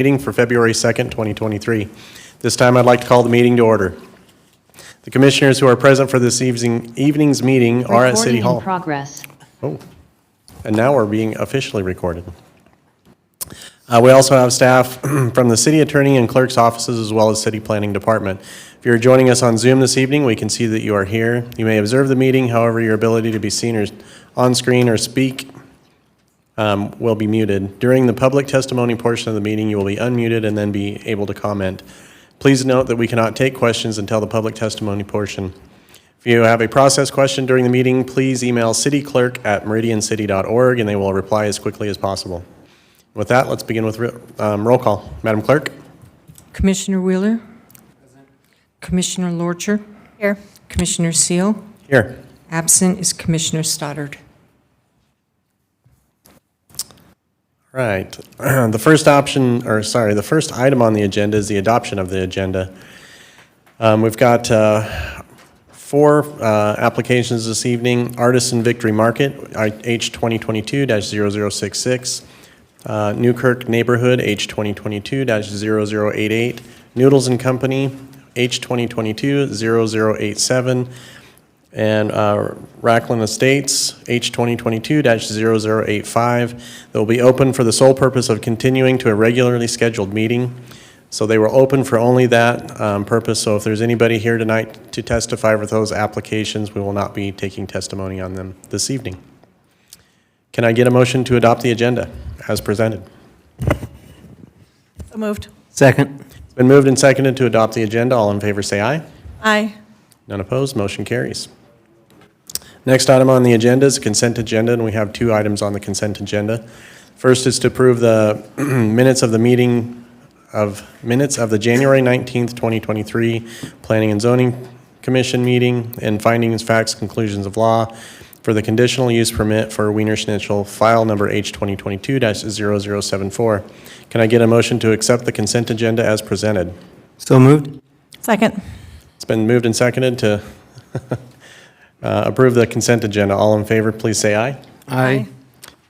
Meeting for February 2nd, 2023. This time I'd like to call the meeting to order. The commissioners who are present for this evening's meeting are at City Hall. In progress. Oh, and now we're being officially recorded. We also have staff from the city attorney and clerk's offices as well as city planning department. If you're joining us on Zoom this evening, we can see that you are here. You may observe the meeting, however, your ability to be seen or on screen or speak will be muted. During the public testimony portion of the meeting, you will be unmuted and then be able to comment. Please note that we cannot take questions until the public testimony portion. If you have a process question during the meeting, please email cityclerk@meridiancity.org and they will reply as quickly as possible. With that, let's begin with roll call. Madam Clerk? Commissioner Wheeler? Present. Commissioner Lorcher? Here. Commissioner Seal? Here. Absent is Commissioner Stoddard. Right. The first item on the agenda is the adoption of the agenda. We've got 4 applications this evening. Artisan Victory Market, H 2022-0066. Newkirk Neighborhood, H 2022-0088. Noodles and Company, H 2022-0087. And Racklin Estates, H 2022-0085. They will be open for the sole purpose of continuing to a regularly scheduled meeting. So they will open for only that purpose. So if there's anybody here tonight to testify for those applications, we will not be taking testimony on them this evening. Can I get a motion to adopt the agenda as presented? So moved. Second. It's been moved and seconded to adopt the agenda. All in favor say aye. Aye. None opposed, motion carries. Next item on the agenda is a consent agenda, and we have 2 items on the consent agenda. First is to approve the minutes of the January 19th, 2023 Planning and Zoning Commission meeting and findings, facts, conclusions of law for the conditional use permit for Wiener Schnitzel, file number H 2022-0074. Can I get a motion to accept the consent agenda as presented? So moved. Second. It's been moved and seconded to approve the consent agenda. All in favor, please say aye. Aye.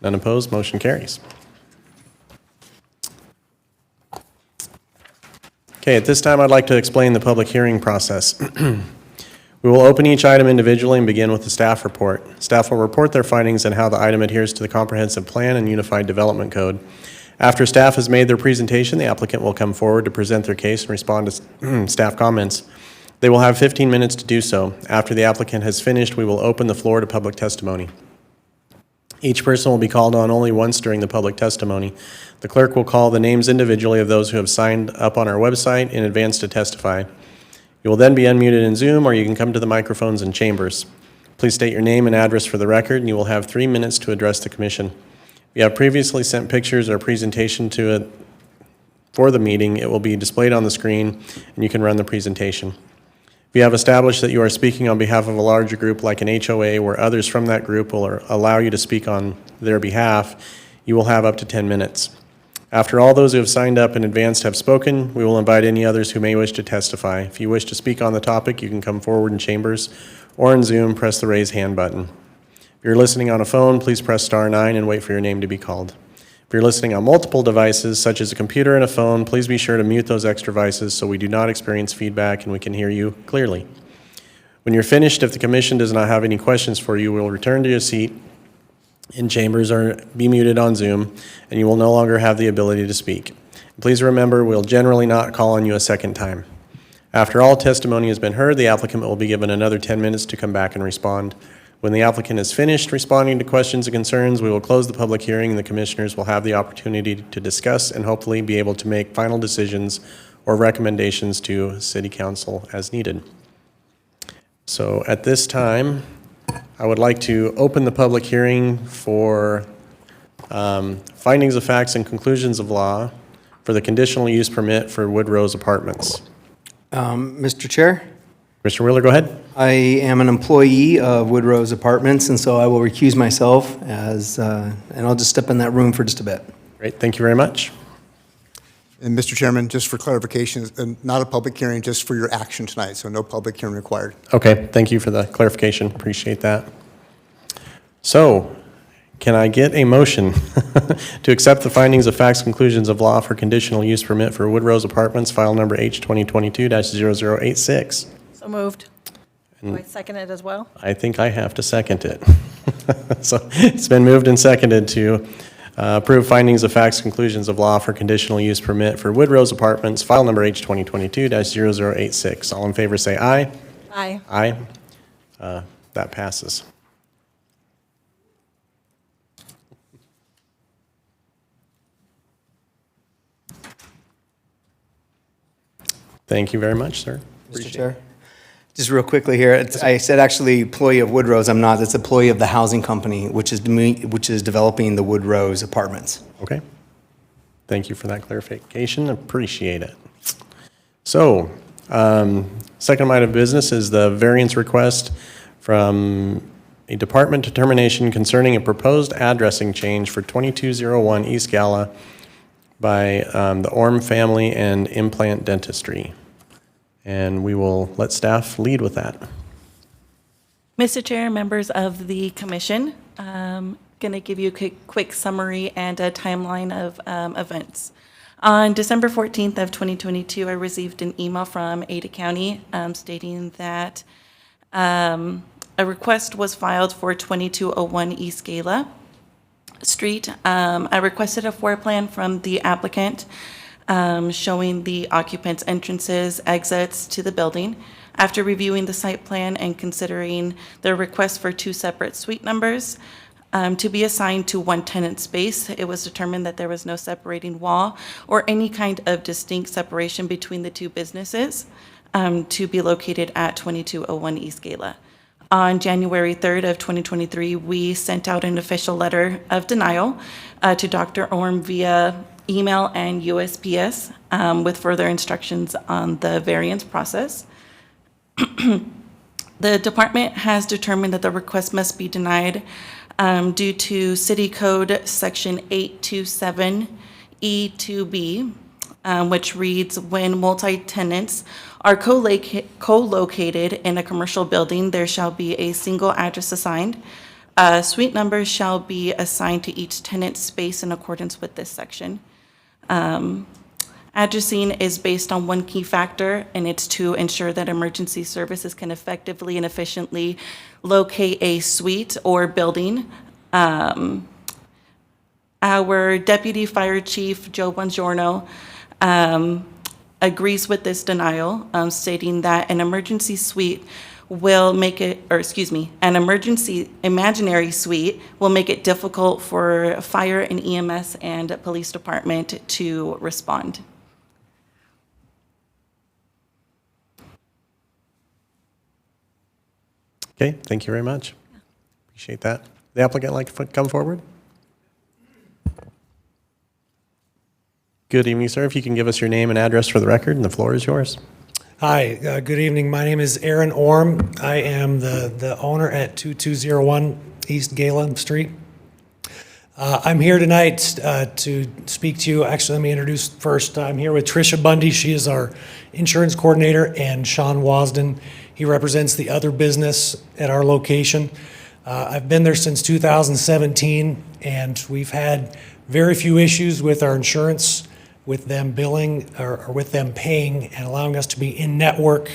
None opposed, motion carries. Okay, at this time, I'd like to explain the public hearing process. We will open each item individually and begin with the staff report. Staff will report their findings and how the item adheres to the Comprehensive Plan and Unified Development Code. After staff has made their presentation, the applicant will come forward to present their case and respond to staff comments. They will have 15 minutes to do so. After the applicant has finished, we will open the floor to public testimony. Each person will be called on only once during the public testimony. The clerk will call the names individually of those who have signed up on our website in advance to testify. You will then be unmuted in Zoom, or you can come to the microphones in chambers. Please state your name and address for the record, and you will have 3 minutes to address the commission. If you have previously sent pictures or presentation for the meeting, it will be displayed on the screen, and you can run the presentation. If you have established that you are speaking on behalf of a larger group like an HOA where others from that group will allow you to speak on their behalf, you will have up to 10 minutes. After all those who have signed up in advance have spoken, we will invite any others who may wish to testify. If you wish to speak on the topic, you can come forward in chambers or in Zoom, press the raise hand button. If you're listening on a phone, please press *9 and wait for your name to be called. If you're listening on multiple devices, such as a computer and a phone, please be sure to mute those extra devices so we do not experience feedback and we can hear you clearly. When you're finished, if the commission does not have any questions for you, we will return to your seat in chambers or be muted on Zoom, and you will no longer have the ability to speak. Please remember, we'll generally not call on you a second time. After all testimony has been heard, the applicant will be given another 10 minutes to come back and respond. When the applicant is finished responding to questions and concerns, we will close the public hearing and the commissioners will have the opportunity to discuss and hopefully be able to make final decisions or recommendations to City Council as needed. So at this time, I would like to open the public hearing for findings of facts and conclusions of law for the conditional use permit for Woodrose Apartments. Mr. Chair, Mr. Wheeler, go ahead. I am an employee of Woodrose Apartments, and so I will recuse myself and I'll just step in that room for just a bit. Great, thank you very much. And Mr. Chairman, just for clarification, not a public hearing, just for your action tonight, so no public hearing required. Okay, thank you for the clarification. Appreciate that. So, Can I get a motion to accept the findings of facts, conclusions of law for conditional use permit for Woodrose Apartments, file number H 2022-0086? So moved. Do I second it as well? I think I have to second it. So it's been moved and seconded to approve findings of facts, conclusions of law for conditional use permit for Woodrose Apartments, file number H 2022-0086. All in favor say aye. Aye. Aye. That passes. Thank you very much, sir. Mr. Chair? Just real quickly here, I said actually employee of Woodrose, I'm not, it's employee of the housing company, which is developing the Woodrose Apartments. Okay. Thank you for that clarification. Appreciate it. So, second item of business is the variance request from a department determination concerning a proposed addressing change for 2201 East Gala by the Orm Family and Implant Dentistry. And we will let staff lead with that. Mr. Chair, members of the commission, going to give you a quick summary and a timeline of events. On December 14th of 2022, I received an email from Ada County stating that a request was filed for 2201 East Gala Street. I requested a floor plan from the applicant showing the occupants' entrances, exits to the building. After reviewing the site plan and considering the request for 2 separate suite numbers to be assigned to one tenant space, it was determined that there was no separating wall or any kind of distinct separation between the 2 businesses to be located at 2201 East Gala. On January 3rd of 2023, we sent out an official letter of denial to Dr. Orm via email and USPS with further instructions on the variance process. The department has determined that the request must be denied due to City Code Section 827E2B, which reads, when multi-tenants are co-located in a commercial building, there shall be a single address assigned. Suite numbers shall be assigned to each tenant's space in accordance with this section. Addressing is based on one key factor, and it's to ensure that emergency services can effectively and efficiently locate a suite or building. Our Deputy Fire Chief, Joe Bongiorno, agrees with this denial, stating that an emergency suite will make it, or excuse me, an emergency imaginary suite will make it difficult for fire and EMS and police department to respond. Okay, thank you very much. Appreciate that. The applicant like to come forward? Good evening, sir. If you can give us your name and address for the record, and the floor is yours. Hi, good evening. My name is Aaron Orm. I am the owner at 2201 East Gala Street. I'm here tonight to speak to you. Actually, let me introduce first. I'm here with Tricia Bundy. She is our insurance coordinator, and Sean Wasden. He represents the other business at our location. I've been there since 2017, and we've had very few issues with our insurance, with them billing or with them paying and allowing us to be in network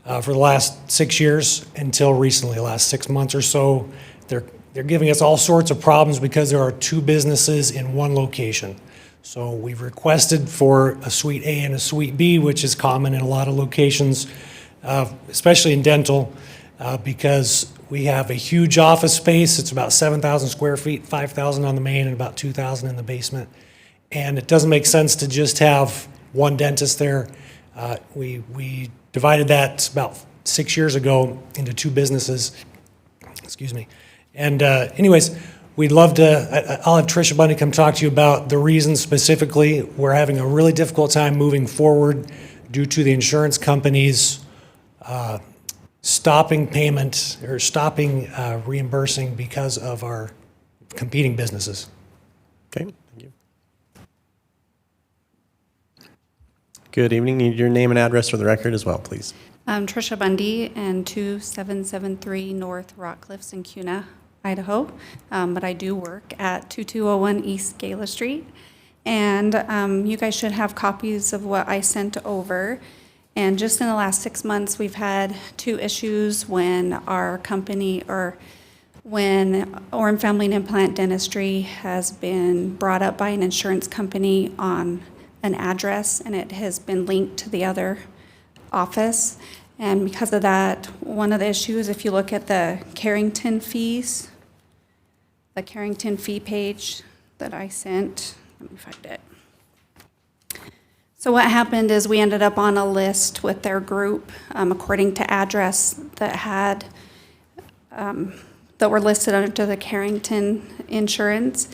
for the last 6 years until recently, the last 6 months or so. They're giving us all sorts of problems because there are 2 businesses in one location. So we've requested for a Suite A and a Suite B, which is common in a lot of locations, especially in dental, because we have a huge office space. It's about 7,000 square feet, 5,000 on the main and about 2,000 in the basement. And it doesn't make sense to just have one dentist there. We divided that about 6 years ago into 2 businesses. Excuse me. And anyways, we'd love to, I'll have Tricia Bundy come talk to you about the reasons specifically. We're having a really difficult time moving forward due to the insurance companies stopping payment or stopping reimbursing because of our competing businesses. Okay, thank you. Good evening. Need your name and address for the record as well, please. I'm Tricia Bundy, and 2773 North Rockcliffs in Cuna. Idaho, but I do work at 2201 East Gala Street. And you guys should have copies of what I sent over. And just in the last 6 months, we've had 2 issues when our company, or when Orem Family and Implant Dentistry has been brought up by an insurance company on an address, and it has been linked to the other office. And because of that, one of the issues, if you look at the Carrington fees, the Carrington fee page that I sent, let me find it. So what happened is we ended up on a list with their group, according to address, that had, that were listed under the Carrington insurance.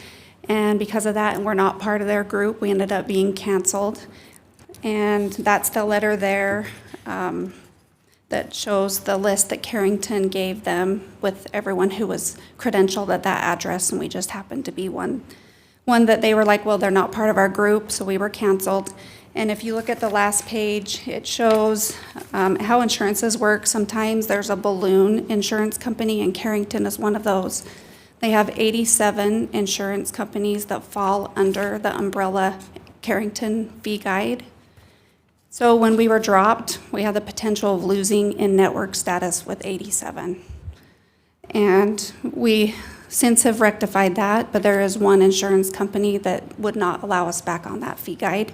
And because of that, and we're not part of their group, we ended up being canceled. And that's the letter there that shows the list that Carrington gave them with everyone who was credentialed at that address, and we just happened to be one that they were like, well, they're not part of our group, so we were canceled. And if you look at the last page, it shows how insurances work. Sometimes there's a balloon insurance company, and Carrington is one of those. They have 87 insurance companies that fall under the umbrella Carrington fee guide. So when we were dropped, we had the potential of losing in-network status with 87. And we since have rectified that, but there is one insurance company that would not allow us back on that fee guide,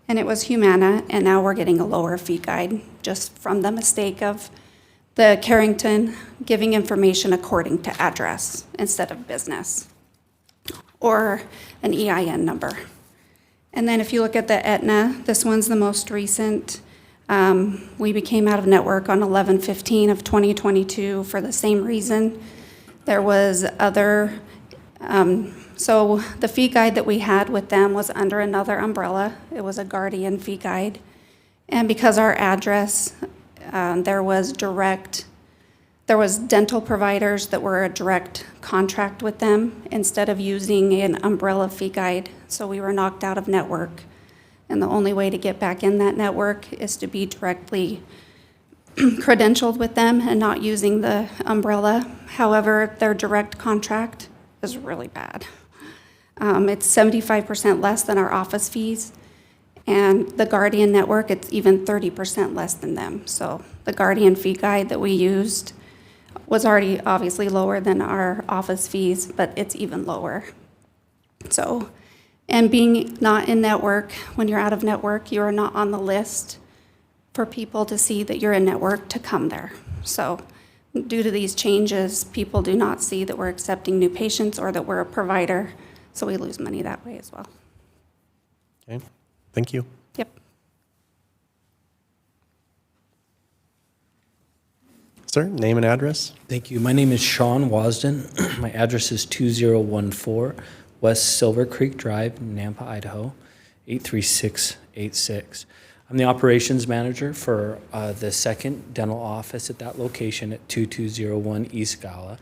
and it was Humana, and now we're getting a lower fee guide just from the mistake of the Carrington giving information according to address instead of business or an EIN number. And then if you look at the Aetna, this one's the most recent. We became out of network on 11/15 of 2022 for the same reason. There was other, so the fee guide that we had with them was under another umbrella. It was a Guardian fee guide. And because our address, there was dental providers that were a direct contract with them instead of using an umbrella fee guide. So we were knocked out of network. And the only way to get back in that network is to be directly credentialed with them and not using the umbrella. However, their direct contract is really bad. It's 75% less than our office fees. And the Guardian network, it's even 30% less than them. So the Guardian fee guide that we used was already obviously lower than our office fees, but it's even lower. So, and being not in network, when you're out of network, you are not on the list for people to see that you're in network to come there. So due to these changes, people do not see that we're accepting new patients or that we're a provider, so we lose money that way as well. Okay, thank you. Yep. Sir, name and address? Thank you. My name is Sean Wasden. My address is 2014 West Silver Creek Drive, Nampa, Idaho, 83686. I'm the operations manager for the second dental office at that location at 2201 East Gala.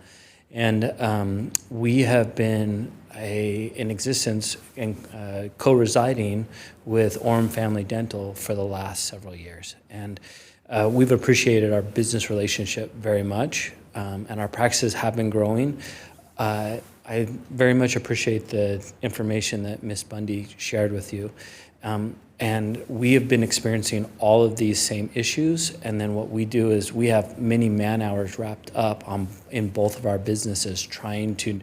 And we have been in existence and co-residing with Orem Family Dental for the last several years. And we've appreciated our business relationship very much, and our practices have been growing. I very much appreciate the information that Ms. Bundy shared with you. And we have been experiencing all of these same issues, and then what we do is we have many man-hours wrapped up in both of our businesses trying to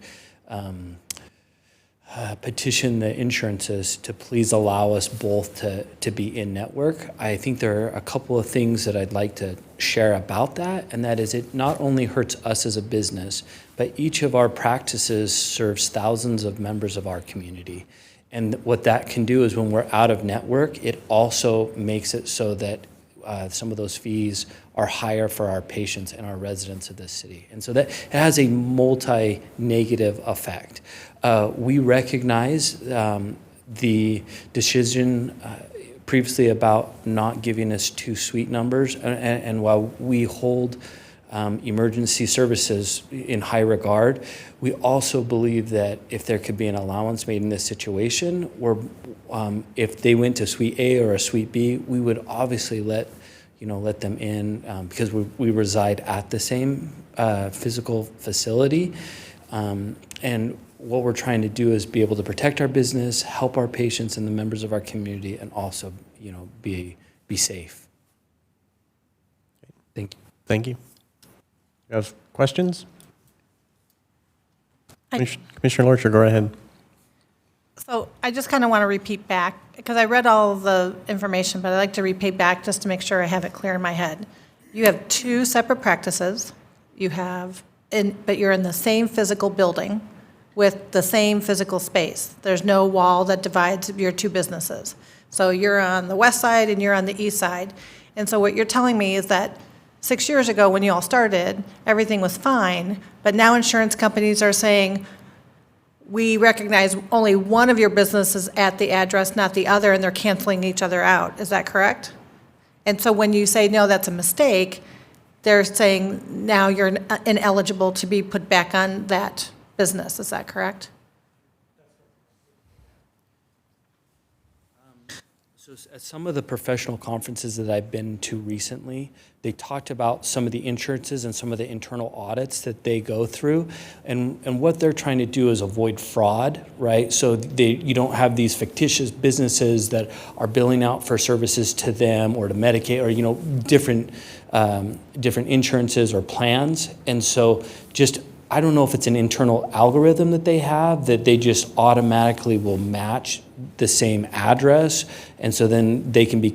petition the insurances to please allow us both to be in network. I think there are a couple of things that I'd like to share about that, and that is it not only hurts us as a business, but each of our practices serves thousands of members of our community. And what that can do is when we're out of network, it also makes it so that some of those fees are higher for our patients and our residents of this city. And so that it has a multi-negative effect. We recognize the decision previously about not giving us 2 suite numbers, and while we hold emergency services in high regard, we also believe that if there could be an allowance made in this situation, where if they went to suite A or a suite B, we would obviously let them in because we reside at the same physical facility. And what we're trying to do is be able to protect our business, help our patients and the members of our community, and also, be safe. Thank you. Thank you. You have questions? Commissioner Lorcher, go ahead. So I just kind of want to repeat back, because I read all the information, but I'd like to repeat back just to make sure I have it clear in my head. You have two separate practices. But you're in the same physical building with the same physical space. There's no wall that divides your two businesses. So you're on the west side and you're on the east side. And so what you're telling me is that 6 years ago, when you all started, everything was fine, but now insurance companies are saying, we recognize only one of your businesses at the address, not the other, and they're canceling each other out. Is that correct? And so when you say, no, that's a mistake, they're saying now you're ineligible to be put back on that business. Is that correct? So at some of the professional conferences that I've been to recently, they talked about some of the insurances and some of the internal audits that they go through. And what they're trying to do is avoid fraud, right? So you don't have these fictitious businesses that are billing out for services to them or to Medicaid or, different insurances or plans. And so I don't know if it's an internal algorithm that they have that they just automatically will match the same address, and so then they can be,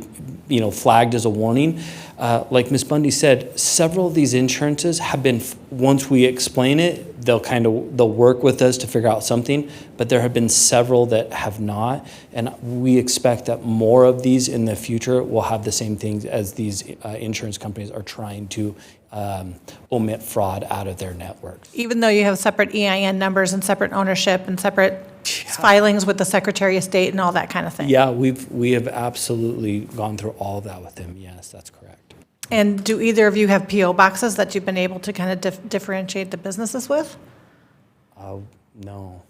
flagged as a warning. Like Ms. Bundy said, several of these insurances have been, once we explain it, they'll work with us to figure out something, but there have been several that have not, and we expect that more of these in the future will have the same things as these insurance companies are trying to omit fraud out of their networks. Even though you have separate EIN numbers and separate ownership and separate filings with the Secretary of State and all that kind of thing? Yeah, we have absolutely gone through all of that with them. Yes, that's correct. And do either of you have PO boxes that you've been able to kind of differentiate the businesses with? No.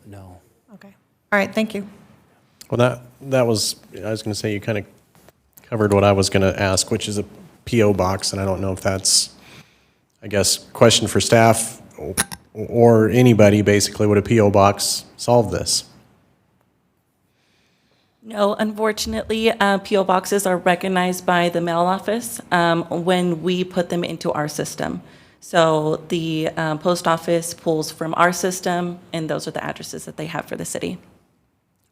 No. Okay. All right, thank you. Well, that was, I was going to say, you kind of covered what I was going to ask, which is a PO box, and I don't know if that's, I guess, question for staff or anybody. Basically, would a PO box solve this? No, unfortunately, PO boxes are recognized by the mail office when we put them into our system. So the post office pulls from our system, and those are the addresses that they have for the city.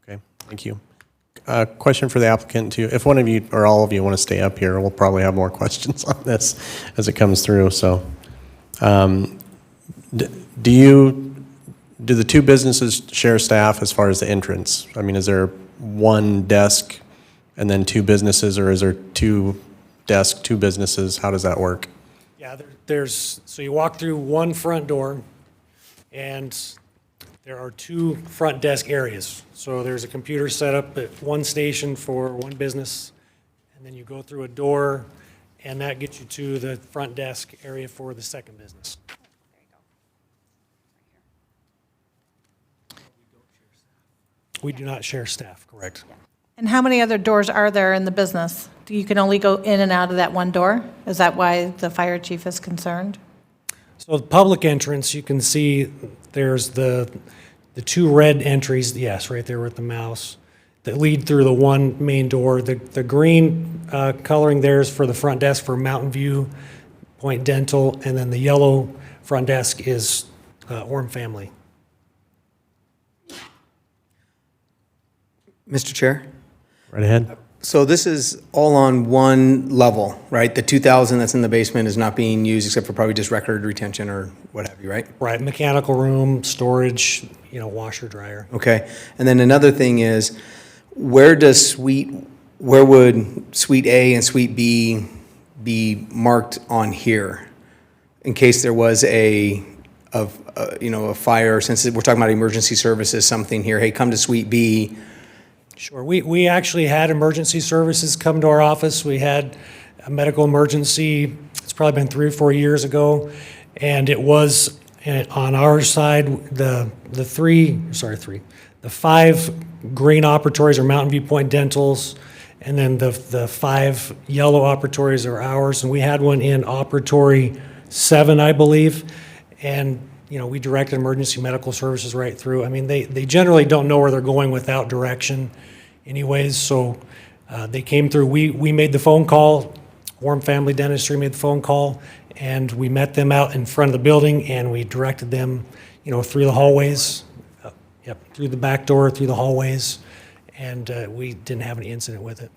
Okay, thank you. Question for the applicant too. If one of you or all of you want to stay up here, we'll probably have more questions on this as it comes through. So, do the two businesses share staff as far as the entrance? I mean, is there one desk and then two businesses, or is there two desks, two businesses? How does that work? Yeah, so you walk through one front door, and there are two front desk areas. So there's a computer set up at one station for one business, and then you go through a door, and that gets you to the front desk area for the second business. We do not share staff, correct? And how many other doors are there in the business? You can only go in and out of that one door? Is that why the fire chief is concerned? So the public entrance, you can see there's the two red entries, yes, right there with the mouse, that lead through the one main door. The green coloring there is for the front desk for Mountain View Point Dental, and then the yellow front desk is Orm Family. Mr. Chair? Right ahead. So this is all on one level, right? The 2,000 that's in the basement is not being used except for probably just record retention or what have you, right? Right, mechanical room, storage, washer, dryer. Okay. And then another thing is, where would Suite A and Suite B be marked on here? In case there was a fire, since we're talking about emergency services, something here, hey, come to Suite B. Sure. We actually had emergency services come to our office. We had a medical emergency, it's probably been 3 or 4 years ago, and it was on our side, the 5 green operatories are Mountain View Point Dentals, and then the 5 yellow operatories are ours, and we had one in operatory 7, I believe, and, we directed emergency medical services right through. I mean, they generally don't know where they're going without direction anyways, so they came through. We made the phone call, Warm Family Dentistry made the phone call, and we met them out in front of the building, and we directed them, through the hallways, through the back door, through the hallways, and we didn't have any incident with it.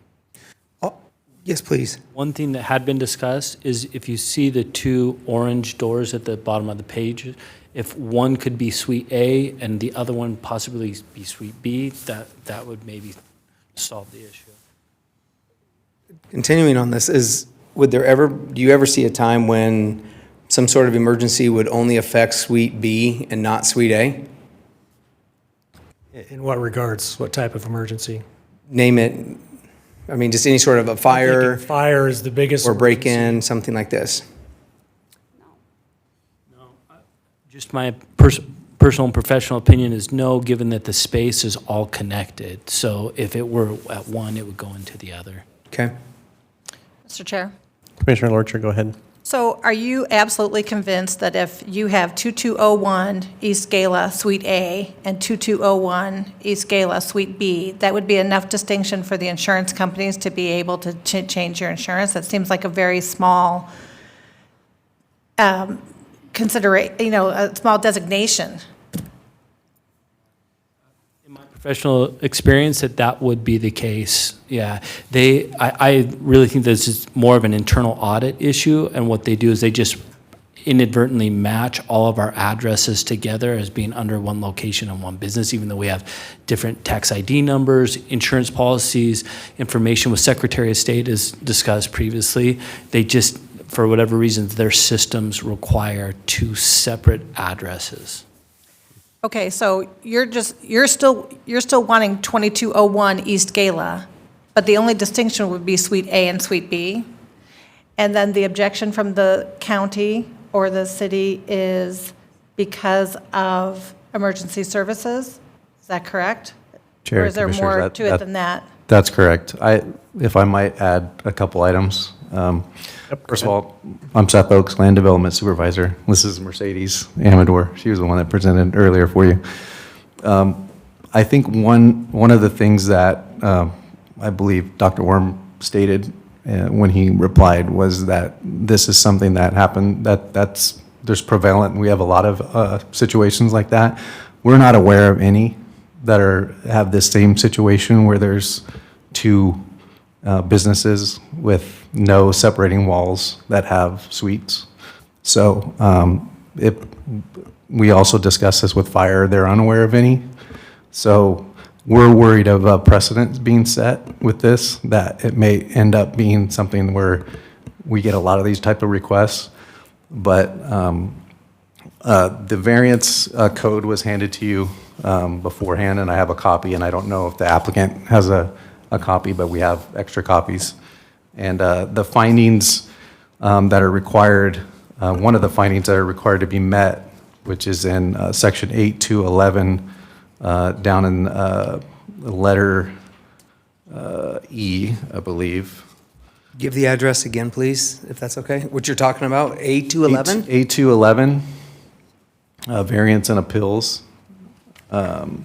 Yes, please. One thing that had been discussed is if you see the two orange doors at the bottom of the page, if one could be Suite A and the other one possibly be Suite B, that would maybe solve the issue. Continuing on this, do you ever see a time when some sort of emergency would only affect Suite B and not Suite A? In what regards? What type of emergency? Name it. I mean, just any sort of a fire Fire is the biggest. or break-in, something like this. Just my personal and professional opinion is no, given that the space is all connected. So if it were at one, it would go into the other. Okay. Mr. Chair? Commissioner Lorcher, go ahead. So are you absolutely convinced that if you have 2201 East Gala Suite A and 2201 East Gala Suite B, that would be enough distinction for the insurance companies to be able to change your insurance? That seems like a very small a small designation. Professional experience that would be the case. Yeah, I really think this is more of an internal audit issue, and what they do is they just inadvertently match all of our addresses together as being under one location and one business, even though we have different tax ID numbers, insurance policies, information with Secretary of State as discussed previously. They just, for whatever reasons, their systems require two separate addresses. Okay, so you're still wanting 2201 East Gala, but the only distinction would be Suite A and Suite B? And then the objection from the county or the city is because of emergency services? Is that correct? Chair, Or is there Commissioners, more to it than that? That's correct. If I might add a couple items. First of all, I'm Seth Oaks, Land Development Supervisor. This is Mercedes Amador. She was the one that presented earlier for you. I think one of the things that I believe Dr. Worm stated when he replied was that this is something that happened, there's prevalent, we have a lot of situations like that. We're not aware of any that have this same situation where there's two businesses with no separating walls that have suites. So we also discussed this with fire. They're unaware of any. So we're worried of a precedent being set with this, that it may end up being something where we get a lot of these type of requests. But the variance code was handed to you beforehand, and I have a copy, and I don't know if the applicant has a copy, but we have extra copies. And the findings that are required, one of the findings that are required to be met, which is in section 8 to 11, down in letter E, I believe. Give the address again, please, if that's okay. What you're talking about, A211? A211, variance and appeals. It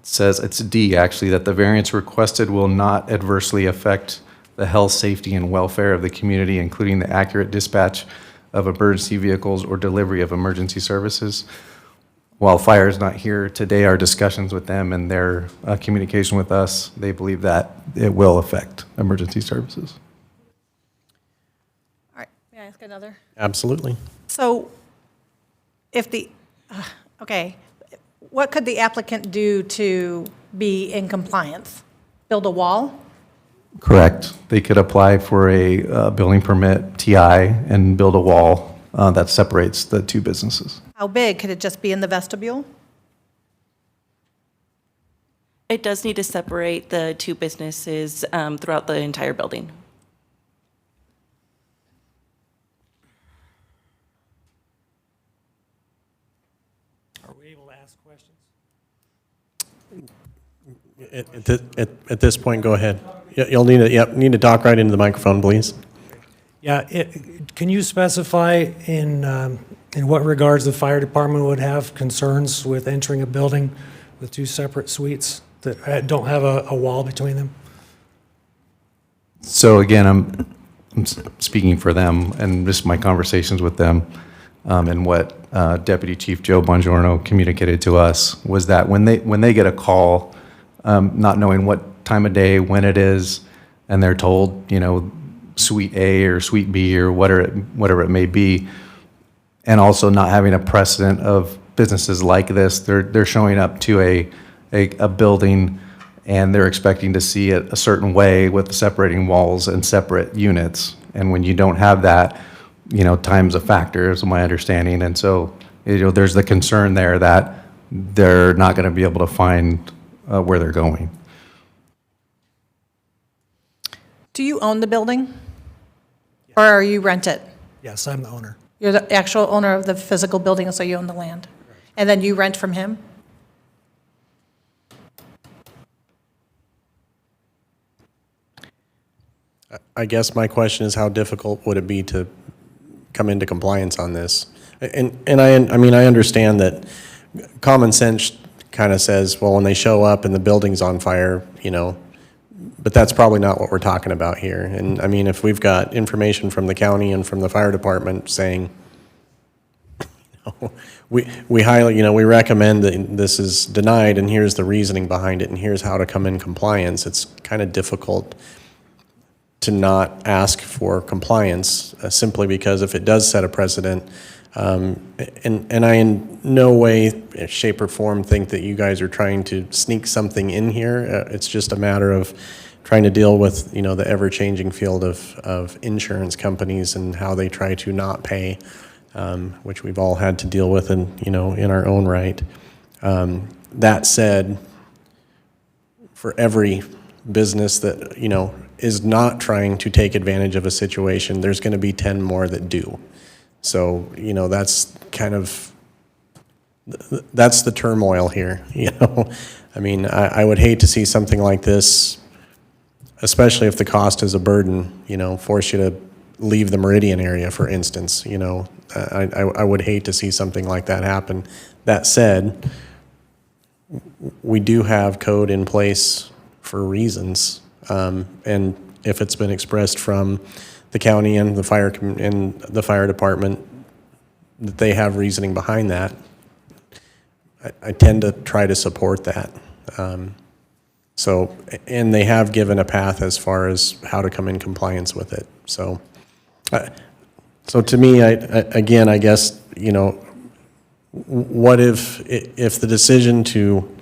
says, it's D actually, that the variance requested will not adversely affect the health, safety, and welfare of the community, including the accurate dispatch of emergency vehicles or delivery of emergency services. While fire is not here today, our discussions with them and their communication with us, they believe that it will affect emergency services. All right, may I ask another? Absolutely. So if okay, what could the applicant do to be in compliance? Build a wall? Correct. They could apply for a building permit, TI, and build a wall that separates the two businesses. How big? Could it just be in the vestibule? It does need to separate the two businesses throughout the entire building. Are we able to ask questions? At this point, go ahead. You'll need to talk right into the microphone, please. Yeah, can you specify in what regards the fire department would have concerns with entering a building with two separate suites that don't have a wall between them? So again, I'm speaking for them and just my conversations with them, and what Deputy Chief Joe Bongiorno communicated to us was that when they get a call, not knowing what time of day, when it is, and they're told, Suite A or Suite B or whatever it may be, and also not having a precedent of businesses like this, they're showing up to a building and they're expecting to see it a certain way with separating walls and separate units. And when you don't have that, time's a factor, is my understanding. And so, there's the concern there that they're not going to be able to find where they're going. Do you own the building? Or are you rent it? Yes, I'm the owner. You're the actual owner of the physical building, so you own the land? And then you rent from him? I guess my question is, how difficult would it be to come into compliance on this? And I mean, I understand that common sense kind of says, well, when they show up and the building's on fire, but that's probably not what we're talking about here. And I mean, if we've got information from the county and from the fire department saying, we highly, we recommend that this is denied, and here's the reasoning behind it, and here's how to come in compliance, it's kind of difficult to not ask for compliance, simply because if it does set a precedent, and I in no way, shape, or form think that you guys are trying to sneak something in here. It's just a matter of trying to deal with, the ever-changing field of insurance companies and how they try to not pay, which we've all had to deal with in our own right. That said, for every business that, is not trying to take advantage of a situation, there's going to be 10 more that do. So, that's kind of, that's the turmoil here, I mean, I would hate to see something like this, especially if the cost is a burden, force you to leave the Meridian area, for instance, I would hate to see something like that happen. That said, we do have code in place for reasons, and if it's been expressed from the county and the fire department that they have reasoning behind that, I tend to try to support that. So, and they have given a path as far as how to come in compliance with it. So, so to me, again, I guess, what if the decision to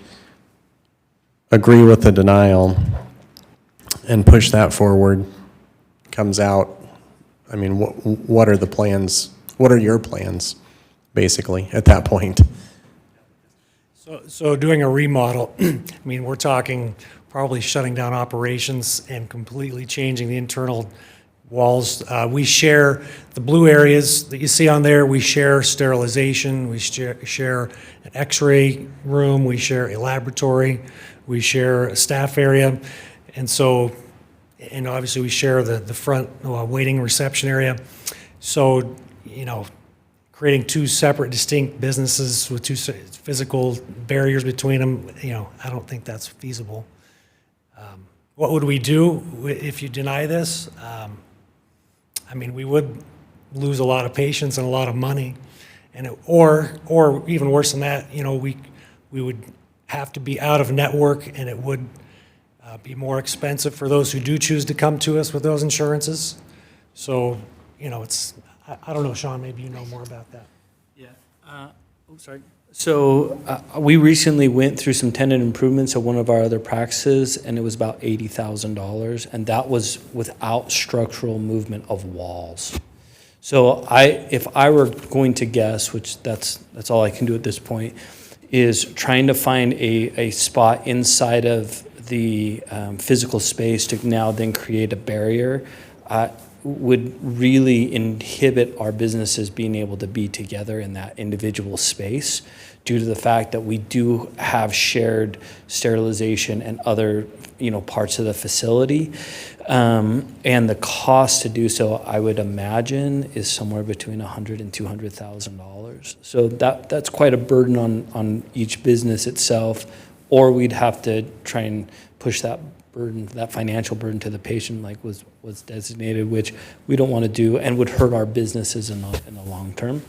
agree with the denial and push that forward comes out, I mean, what are the plans? What are your plans, basically, at that point? So doing a remodel, I mean, we're talking probably shutting down operations and completely changing the internal walls. We share the blue areas that you see on there. We share sterilization. We share an X-ray room. We share a laboratory. We share a staff area. And so, and obviously we share the front waiting reception area. So, creating two separate distinct businesses with two physical barriers between them, I don't think that's feasible. What would we do if you deny this? I mean, we would lose a lot of patients and a lot of money, and or even worse than that, we would have to be out of network, and it would be more expensive for those who do choose to come to us with those insurances. So, it's, I don't know, Sean, maybe you know more about that. Yeah. Sorry. So we recently went through some tenant improvements at one of our other practices, and it was about $80,000, and that was without structural movement of walls. So if I were going to guess, which that's all I can do at this point, is trying to find a spot inside of the physical space to now then create a barrier. would really inhibit our businesses being able to be together in that individual space due to the fact that we do have shared sterilization and other, parts of the facility. And the cost to do so, I would imagine, is somewhere between $100,000 and $200,000. So that's quite a burden on each business itself, or we'd have to try and push that burden, that financial burden to the patient like was designated, which we don't want to do and would hurt our businesses in the long term.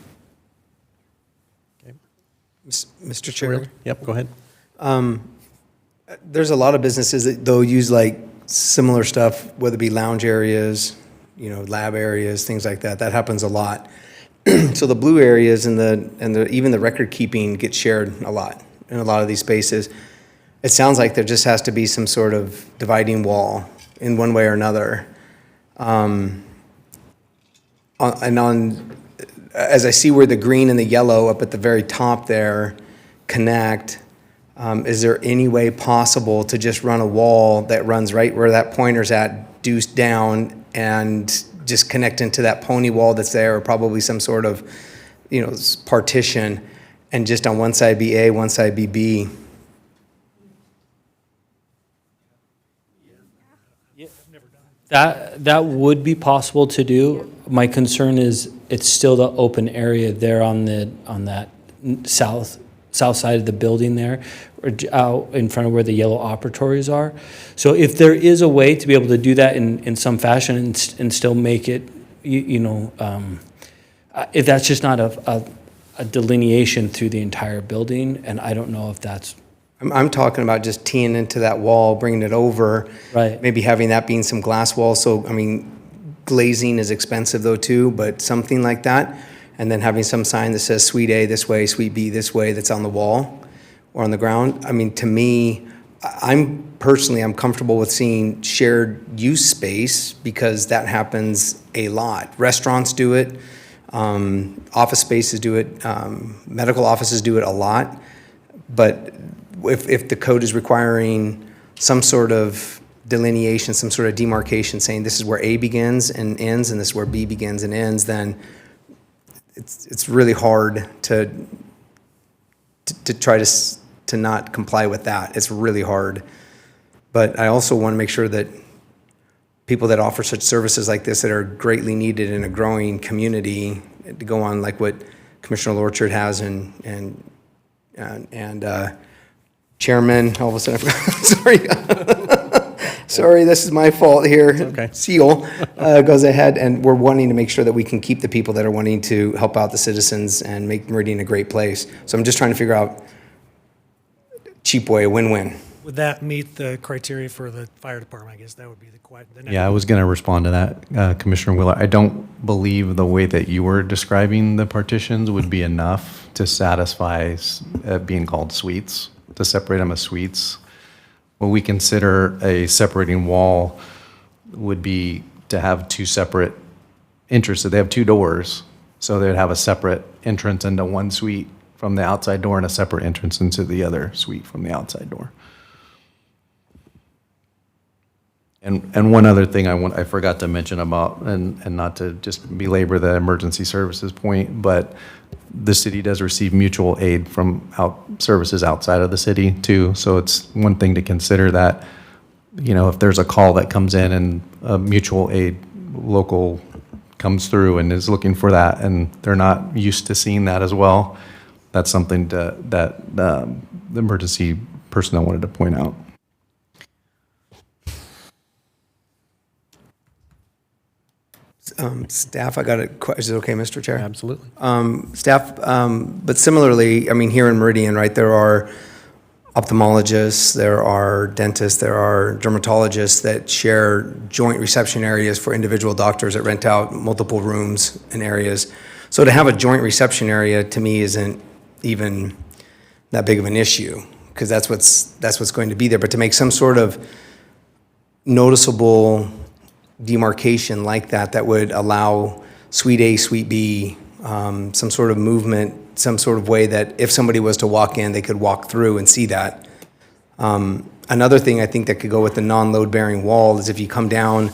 Mr. Chair? Yep, go ahead. There's a lot of businesses that though use like similar stuff, whether it be lounge areas, lab areas, things like that. That happens a lot. So the blue areas and even the record keeping get shared a lot in a lot of these spaces. It sounds like there just has to be some sort of dividing wall in one way or another. As I see where the green and the yellow up at the very top there connect, is there any way possible to just run a wall that runs right where that pointer's at, deuced down, and just connect into that pony wall that's there, or probably some sort of, partition, and just on one side be A, one side be B? That would be possible to do. My concern is it's still the open area there on that south side of the building there, or out in front of where the yellow operatories are. So if there is a way to be able to do that in some fashion and still make it, if that's just not a delineation through the entire building, and I don't know if that's. I'm talking about just teeing into that wall, bringing it over. Right. Maybe having that being some glass wall. So, glazing is expensive though too, but something like that. And then having some sign that says Suite A this way, Suite B this way, that's on the wall or on the ground. To me, I'm comfortable with seeing shared use space because that happens a lot. Restaurants do it, office spaces do it, medical offices do it a lot. But if the code is requiring some sort of delineation, some sort of demarcation saying this is where A begins and ends and this is where B begins and ends, then it's really hard to try to not comply with that. It's really hard. But I also want to make sure that people that offer such services like this that are greatly needed in a growing community to go on like what Commissioner Lorchard has and Chairman, all of a sudden, sorry, this is my fault here. okay. Seal goes ahead, and we're wanting to make sure that we can keep the people that are wanting to help out the citizens and make Meridian a great place. So I'm just trying to figure out cheap way, a win-win. Would that meet the criteria for the fire department? I guess that would be the next. Yeah, I was going to respond to that, Commissioner Wheeler. I don't believe the way that you were describing the partitions would be enough to satisfy being called suites, to separate them as suites. What we consider a separating wall would be to have two separate entrances. They have two doors, so they'd have a separate entrance into one suite from the outside door and a separate entrance into the other suite from the outside door. And one other thing I forgot to mention about, and not to just belabor the emergency services point, but the city does receive mutual aid from services outside of the city too. So it's one thing to consider that, if there's a call that comes in and a mutual aid local comes through and is looking for that, and they're not used to seeing that as well, that's something that the emergency personnel wanted to point out. Staff, I got a question. Is it okay, Mr. Chair? Absolutely. Staff, but similarly, here in Meridian, right, there are ophthalmologists, there are dentists, there are dermatologists that share joint reception areas for individual doctors that rent out multiple rooms and areas. So to have a joint reception area, to me, isn't even that big of an issue, because that's what's going to be there. But to make some sort of noticeable demarcation like that would allow Suite A, Suite B, some sort of movement, some sort of way that if somebody was to walk in, they could walk through and see that. Another thing I think that could go with the non-load bearing wall is if you come down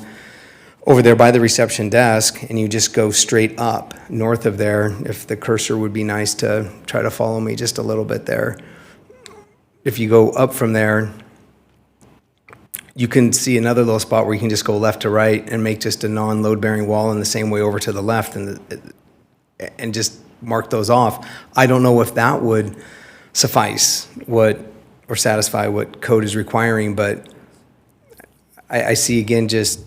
over there by the reception desk, and you just go straight up north of there. If the cursor would be nice to try to follow me just a little bit there. If you go up from there, you can see another little spot where you can just go left to right and make just a non-load bearing wall in the same way over to the left and just mark those off. I don't know if that would suffice or satisfy what code is requiring, but I see again just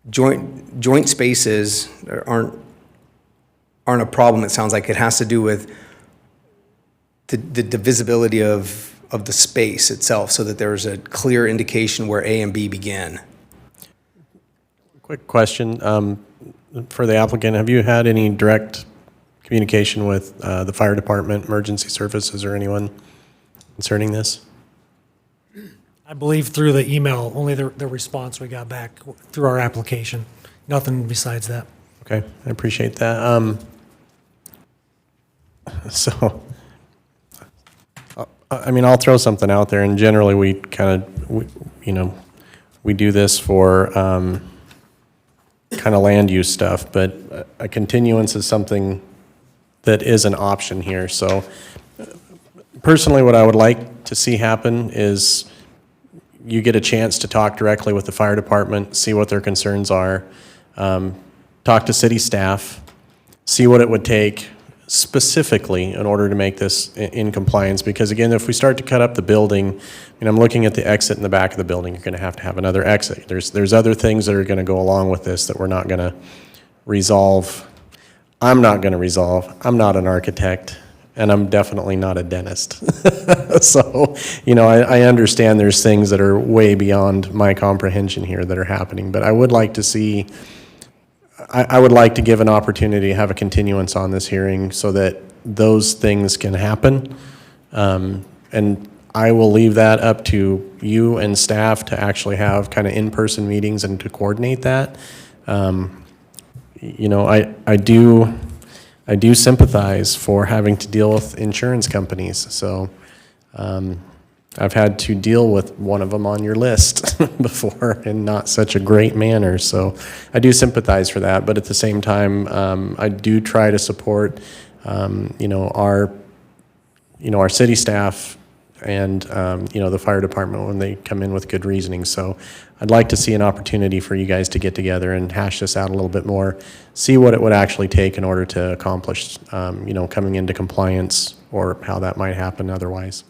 joint spaces aren't a problem. It sounds like it has to do with the divisibility of the space itself, so that there's a clear indication where A and B begin. Quick question for the applicant. Have you had any direct communication with the fire department, emergency services, or anyone concerning this? I believe through the email, only the response we got back through our application. Nothing besides that. Okay, I appreciate that. So, I mean, I'll throw something out there, and generally we kind of, we do this for kind of land use stuff, but a continuance is something that is an option here. So personally, what I would like to see happen is you get a chance to talk directly with the fire department, see what their concerns are, talk to city staff, see what it would take specifically in order to make this in compliance. Because again, if we start to cut up the building, I'm looking at the exit in the back of the building, you're going to have another exit. There's other things that are going to go along with this that we're not going to resolve. I'm not going to resolve. I'm not an architect, and I'm definitely not a dentist. So, I understand there's things that are way beyond my comprehension here that are happening, but I would like to see, I would like to give an opportunity to have a continuance on this hearing so that those things can happen. And I will leave that up to you and staff to actually have kind of in-person meetings and to coordinate that. I do sympathize for having to deal with insurance companies. So I've had to deal with one of them on your list before in not such a great manner. So I do sympathize for that. But at the same time, I do try to support, our city staff and, the fire department when they come in with good reasoning. So I'd like to see an opportunity for you guys to get together and hash this out a little bit more, see what it would actually take in order to accomplish, coming into compliance, or how that might happen otherwise,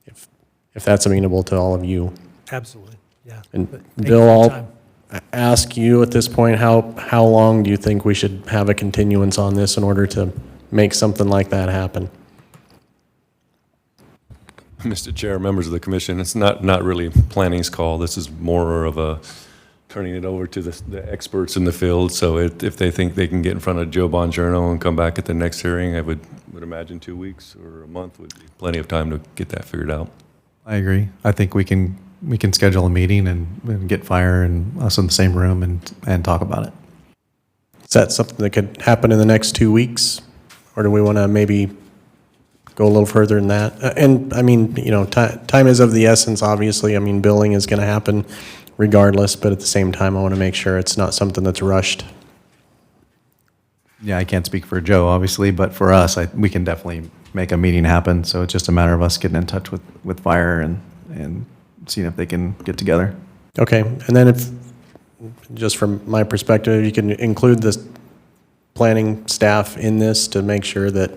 if that's amenable to all of you. Absolutely, yeah. And But thank you Bill, for your I'll time. ask you at this point, how long do you think we should have a continuance on this in order to make something like that happen? Mr. Chair, members of the commission, it's not really planning's call. This is more of a turning it over to the experts in the field. So if they think they can get in front of Joe Bongiorno and come back at the next hearing, I would imagine 2 weeks or a month would be plenty of time to get that figured out. I agree. I think we can schedule a meeting and get fire and us in the same room and talk about it. Is that something that could happen in the next 2 weeks? Or do we want to maybe go a little further than that? And I mean, time is of the essence, obviously. I mean, billing is going to happen regardless, but at the same time, I want to make sure it's not something that's rushed. Yeah, I can't speak for Joe, obviously, but for us, we can definitely make a meeting happen. So it's just a matter of us getting in touch with fire and seeing if they can get together. Okay, and then if, just from my perspective, you can include the planning staff in this to make sure that,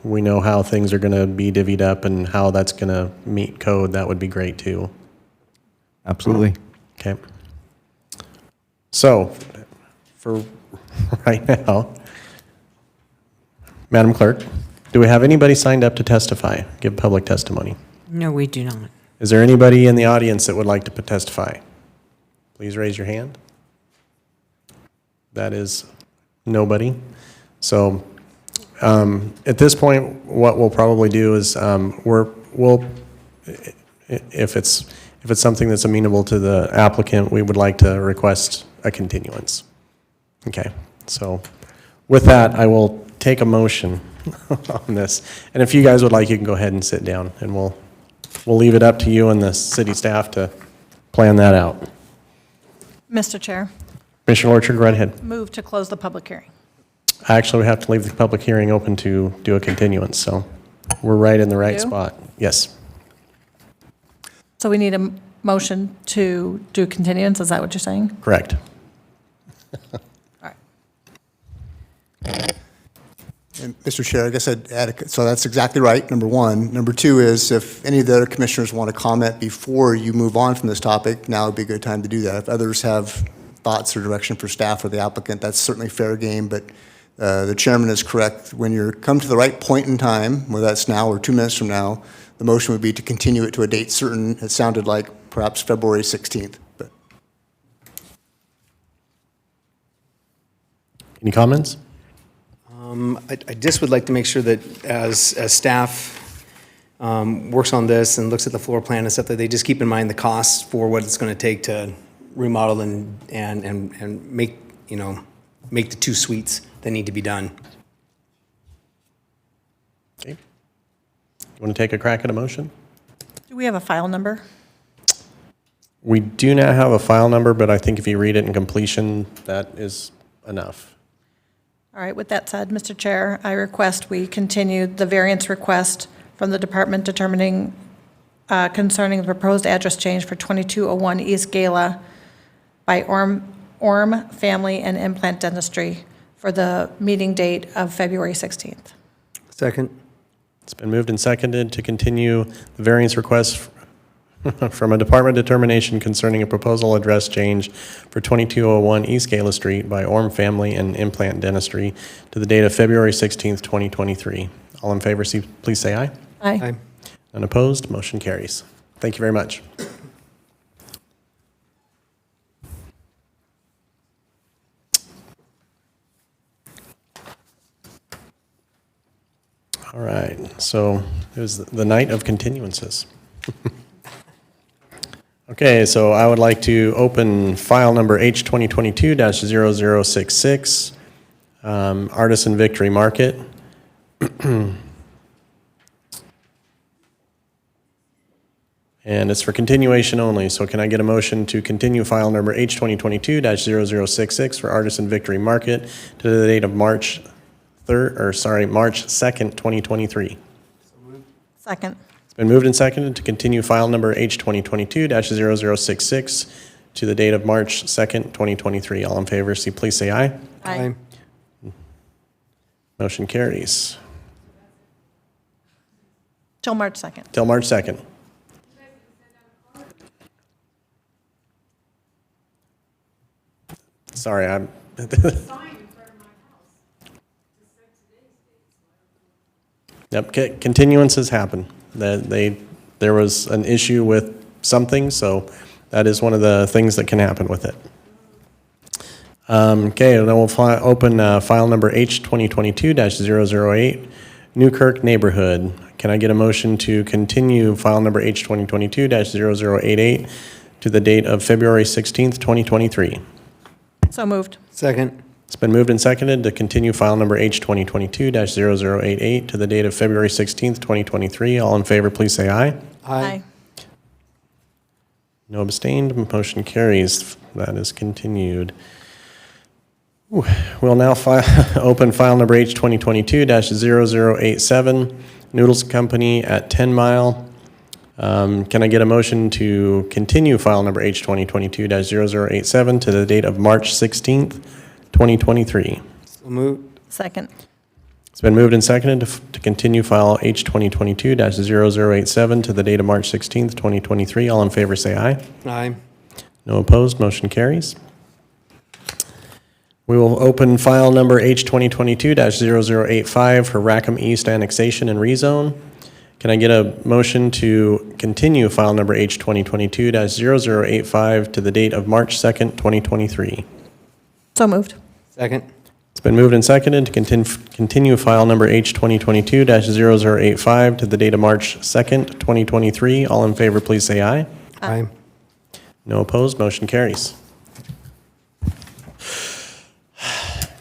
we know how things are going to be divvied up and how that's going to meet code, that would be great too. Absolutely. Okay. So, for right now, Madam Clerk, do we have anybody signed up to testify, give public testimony? No, we do not. Is there anybody in the audience that would like to testify? Please raise your hand. That is nobody. So, at this point, what we'll probably do is if it's something that's amenable to the applicant, we would like to request a continuance. Okay, so with that, I will take a motion on this. And if you guys would like, you can go ahead and sit down, and we'll leave it up to you and the city staff to plan that out. Mr. Chair, Commissioner Orchard, go right ahead. move to close the public hearing. Actually, we have to leave the public hearing open to do a continuance, so we're right in the right Do? spot. Yes. So we need a motion to do continuance, is that what you're saying? Correct. All right. And Mr. Chair, I guess I'd add, so that's exactly right, number one. Number two is if any of the other commissioners want to comment before you move on from this topic, now would be a good time to do that. If others have thoughts or direction for staff or the applicant, that's certainly fair game, but the chairman is correct. When you come to the right point in time, whether that's now or 2 minutes from now, the motion would be to continue it to a date certain. It sounded like perhaps February 16th, but Any comments? I just would like to make sure that as staff works on this and looks at the floor plan and stuff, that they just keep in mind the costs for what it's going to take to remodel and make, make the 2 suites that need to be done. Okay. You want to take a crack at a motion? Do we have a file number? We do not have a file number, but I think if you read it in completion, that is enough. All right, with that said, Mr. Chair, I request we continue the variance request from the department determining concerning the proposed address change for 2201 East Gala by Orm Family and Implant Dentistry for the meeting date of February 16th. Second. It's been moved and seconded to continue the variance request from a department determination concerning a proposal address change for 2201 East Gala Street by Orm Family and Implant Dentistry to the date of February 16th, 2023. All in favor, please say aye. Aye. None opposed, motion carries. Thank you very much. All right, so it was the night of continuances. Okay, so I would like to open file number H 2022-0066, Artisan Victory Market. And it's for continuation only, so can I get a motion to continue file number H 2022-0066 for Artisan Victory Market to the date of March 2nd, 2023? Second. It's been moved and seconded to continue file number H 2022-0066 to the date of March 2nd, 2023. All in favor, please say aye. Aye. Motion carries. Till March 2nd. Till March 2nd. Sorry, I'm. Yep, continuances happen. There was an issue with something, so that is one of the things that can happen with it. Okay, and then we'll open file number H 2022-008, Newkirk Neighborhood. Can I get a motion to continue file number H 2022-0088 to the date of February 16th, 2023? So moved. Second. It's been moved and seconded to continue file number H 2022-0088 to the date of February 16th, 2023. All in favor, please say aye. Aye. No abstained, motion carries. That is continued. We'll now open file number H 2022-0087, Noodles Company at 10 Mile. Can I get a motion to continue file number H 2022-0087 to the date of March 16th, 2023? So moved. Second. It's been moved and seconded to continue file H 2022-0087 to the date of March 16th, 2023. All in favor say aye. Aye. No opposed, motion carries. We will open file number H 2022-0085 for Rackham East annexation and rezone. Can I get a motion to continue file number H 2022-0085 to the date of March 2nd, 2023? So moved. Second. It's been moved and seconded to continue file number H 2022-0085 to the date of March 2nd, 2023. All in favor, please say aye. Aye. No opposed, motion carries.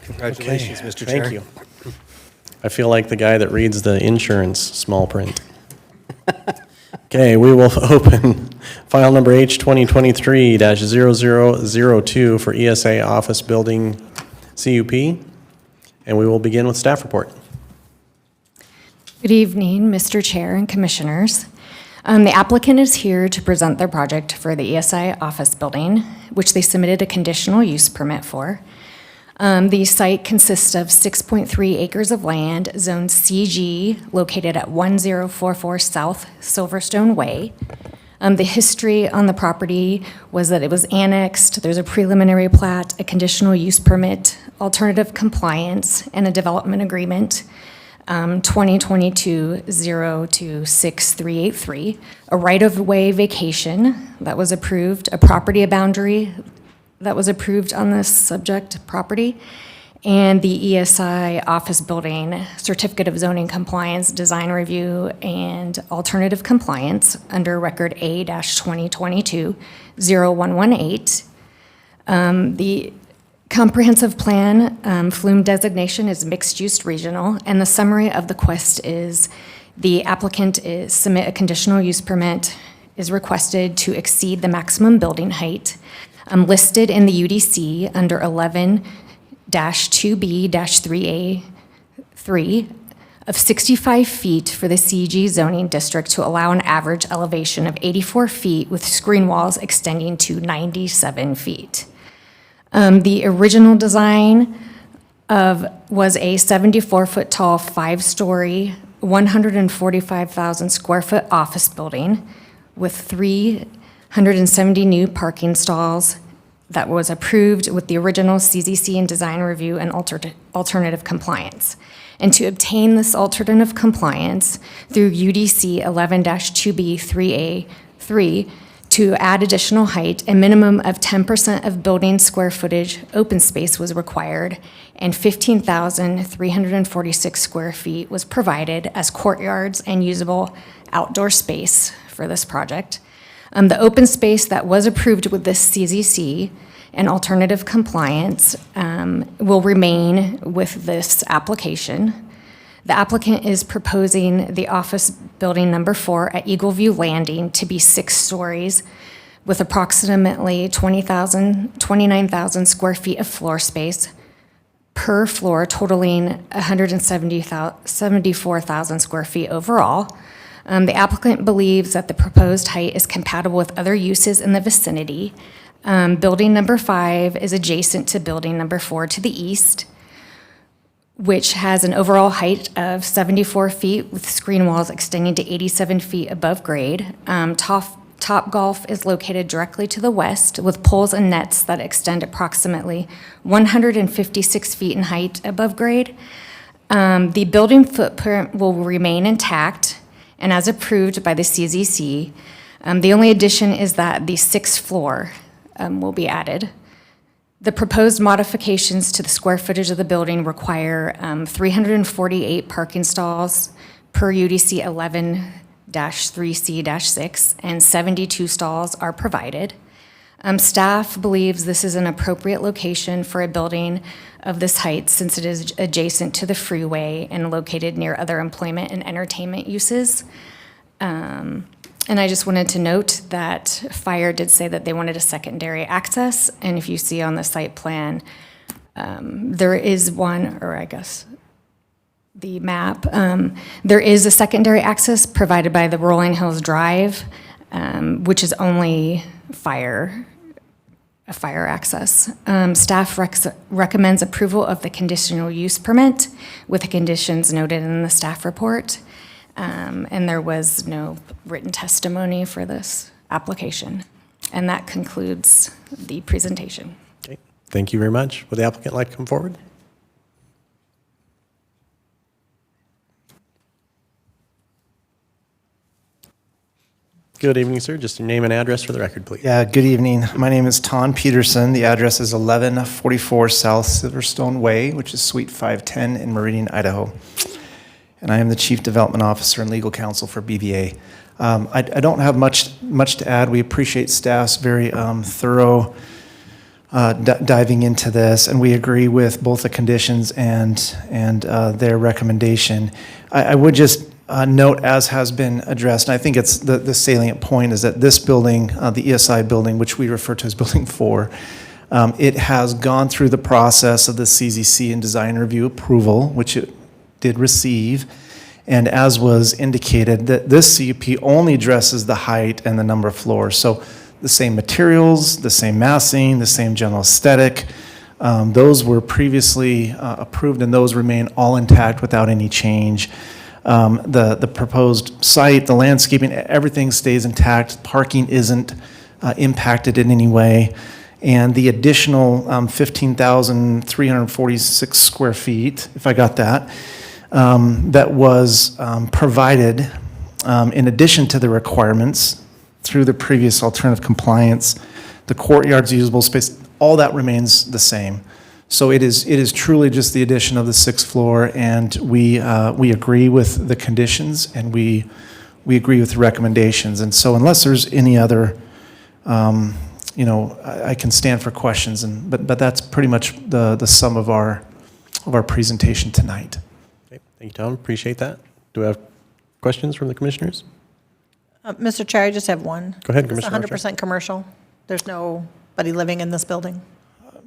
Congratulations, Mr. Chair. Thank you. I feel like the guy that reads the insurance small print. Okay, we will open file number H 2023-0002 for ESA Office Building CUP, and we will begin with staff report. Good evening, Mr. Chair and Commissioners. The applicant is here to present their project for the ESI office building, which they submitted a conditional use permit for. The site consists of 6.3 acres of land, zone CG, located at 1044 South Silverstone Way. The history on the property was that it was annexed. There's a preliminary plat, a conditional use permit, alternative compliance, and a development agreement. 2022-026383, a right-of-way vacation that was approved, a property boundary that was approved on this subject property, and the ESI office building certificate of zoning compliance, design review, and alternative compliance under record A-2022-0118. The comprehensive plan flume designation is mixed-use regional, and the summary of the quest is the applicant is submit a conditional use permit, is requested to exceed the maximum building height listed in the UDC under 11-2B-3A3 of 65 feet for the CG zoning district to allow an average elevation of 84 feet with screen walls extending to 97 feet. The original design was a 74-foot tall, 5-story, 145,000 square foot office building with 370 new parking stalls that was approved with the original CZC and design review and alternative compliance. And to obtain this alternative compliance through UDC 11-2B3A3, to add additional height, a minimum of 10% of building square footage open space was required, and 15,346 square feet was provided as courtyards and usable outdoor space for this project. The open space that was approved with this CZC and alternative compliance will remain with this application. The applicant is proposing the office building number 4 at Eagleview Landing to be 6 stories with approximately 29,000 square feet of floor space per floor, totaling 174,000 square feet overall. The applicant believes that the proposed height is compatible with other uses in the vicinity. Building number 5 is adjacent to building number 4 to the east, which has an overall height of 74 feet with screen walls extending to 87 feet above grade. Top Golf is located directly to the west with poles and nets that extend approximately 156 feet in height above grade. The building footprint will remain intact and as approved by the CZC. The only addition is that the 6th floor will be added. The proposed modifications to the square footage of the building require 348 parking stalls per UDC 11-3C-6, and 72 stalls are provided. Staff believes this is an appropriate location for a building of this height since it is adjacent to the freeway and located near other employment and entertainment uses. And I just wanted to note that fire did say that they wanted a secondary access, and if you see on the site plan, there is one, or I guess the map, there is a secondary access provided by the Rolling Hills Drive, which is only a fire access. Staff recommends approval of the conditional use permit with the conditions noted in the staff report. And there was no written testimony for this application. And that concludes the presentation. Okay. Thank you very much. Would the applicant like to come forward? Good evening, sir. Just your name and address for the record, please. Yeah, good evening. My name is Ton Peterson. The address is 1144 South Silverstone Way, which is Suite 510 in Meridian, Idaho. And I am the Chief Development Officer and Legal Counsel for BVA. I don't have much to add. We appreciate staff's very thorough diving into this, and we agree with both the conditions and their recommendation. I would just note, as has been addressed, and I think it's the salient point, is that this building, the ESI building, which we refer to as Building 4, it has gone through the process of the CZC and design review approval, which it did receive. And as was indicated, that this CUP only addresses the height and the number of floors. So the same materials, the same massing, the same general aesthetic, those were previously approved, and those remain all intact without any change. The proposed site, the landscaping, everything stays intact. Parking isn't impacted in any way. And the additional 15,346 square feet, if I got that, that was provided in addition to the requirements through the previous alternative compliance, the courtyard's usable space, all that remains the same. So it is truly just the addition of the 6th floor, and we agree with the conditions, and we agree with the recommendations. And so unless there's any other, I can stand for questions, but that's pretty much the sum of our presentation tonight. Okay, thank you, Tom. Appreciate that. Do we have questions from the commissioners? Mr. Chair, I just have one. Go ahead, It's Commissioner 100% commercial. There's nobody living in this building.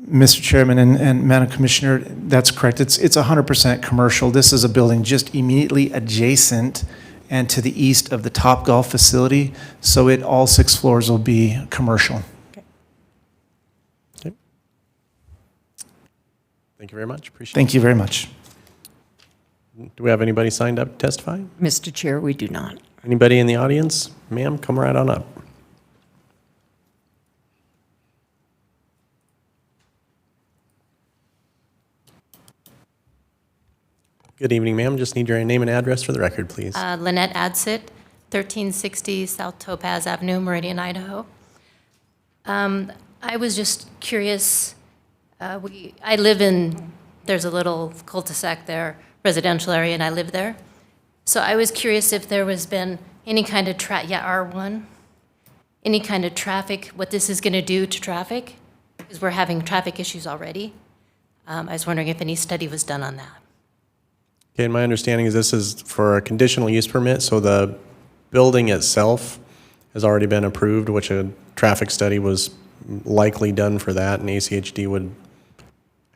Mr. Chairman and Madam Commissioner, that's correct. It's 100% commercial. This is a building just immediately adjacent and to the east of the Topgolf facility, so all 6 floors will be commercial. Okay. Thank you very much. Appreciate it. Thank you very much. Do we have anybody signed up to testify? Mr. Chair, we do not. Anybody in the audience? Ma'am, come right on up. Good evening, ma'am. Just need your name and address for the record, please. Lynette Adsit, 1360 South Topaz Avenue, Meridian, Idaho. I was just curious, I live in, there's a little cul-de-sac there, residential area, and I live there. So I was curious if there was been any kind of R1, any kind of traffic, what this is going to do to traffic, because we're having traffic issues already. I was wondering if any study was done on that. Okay, and my understanding is this is for a conditional use permit, so the building itself has already been approved, which a traffic study was likely done for that, and ACHD would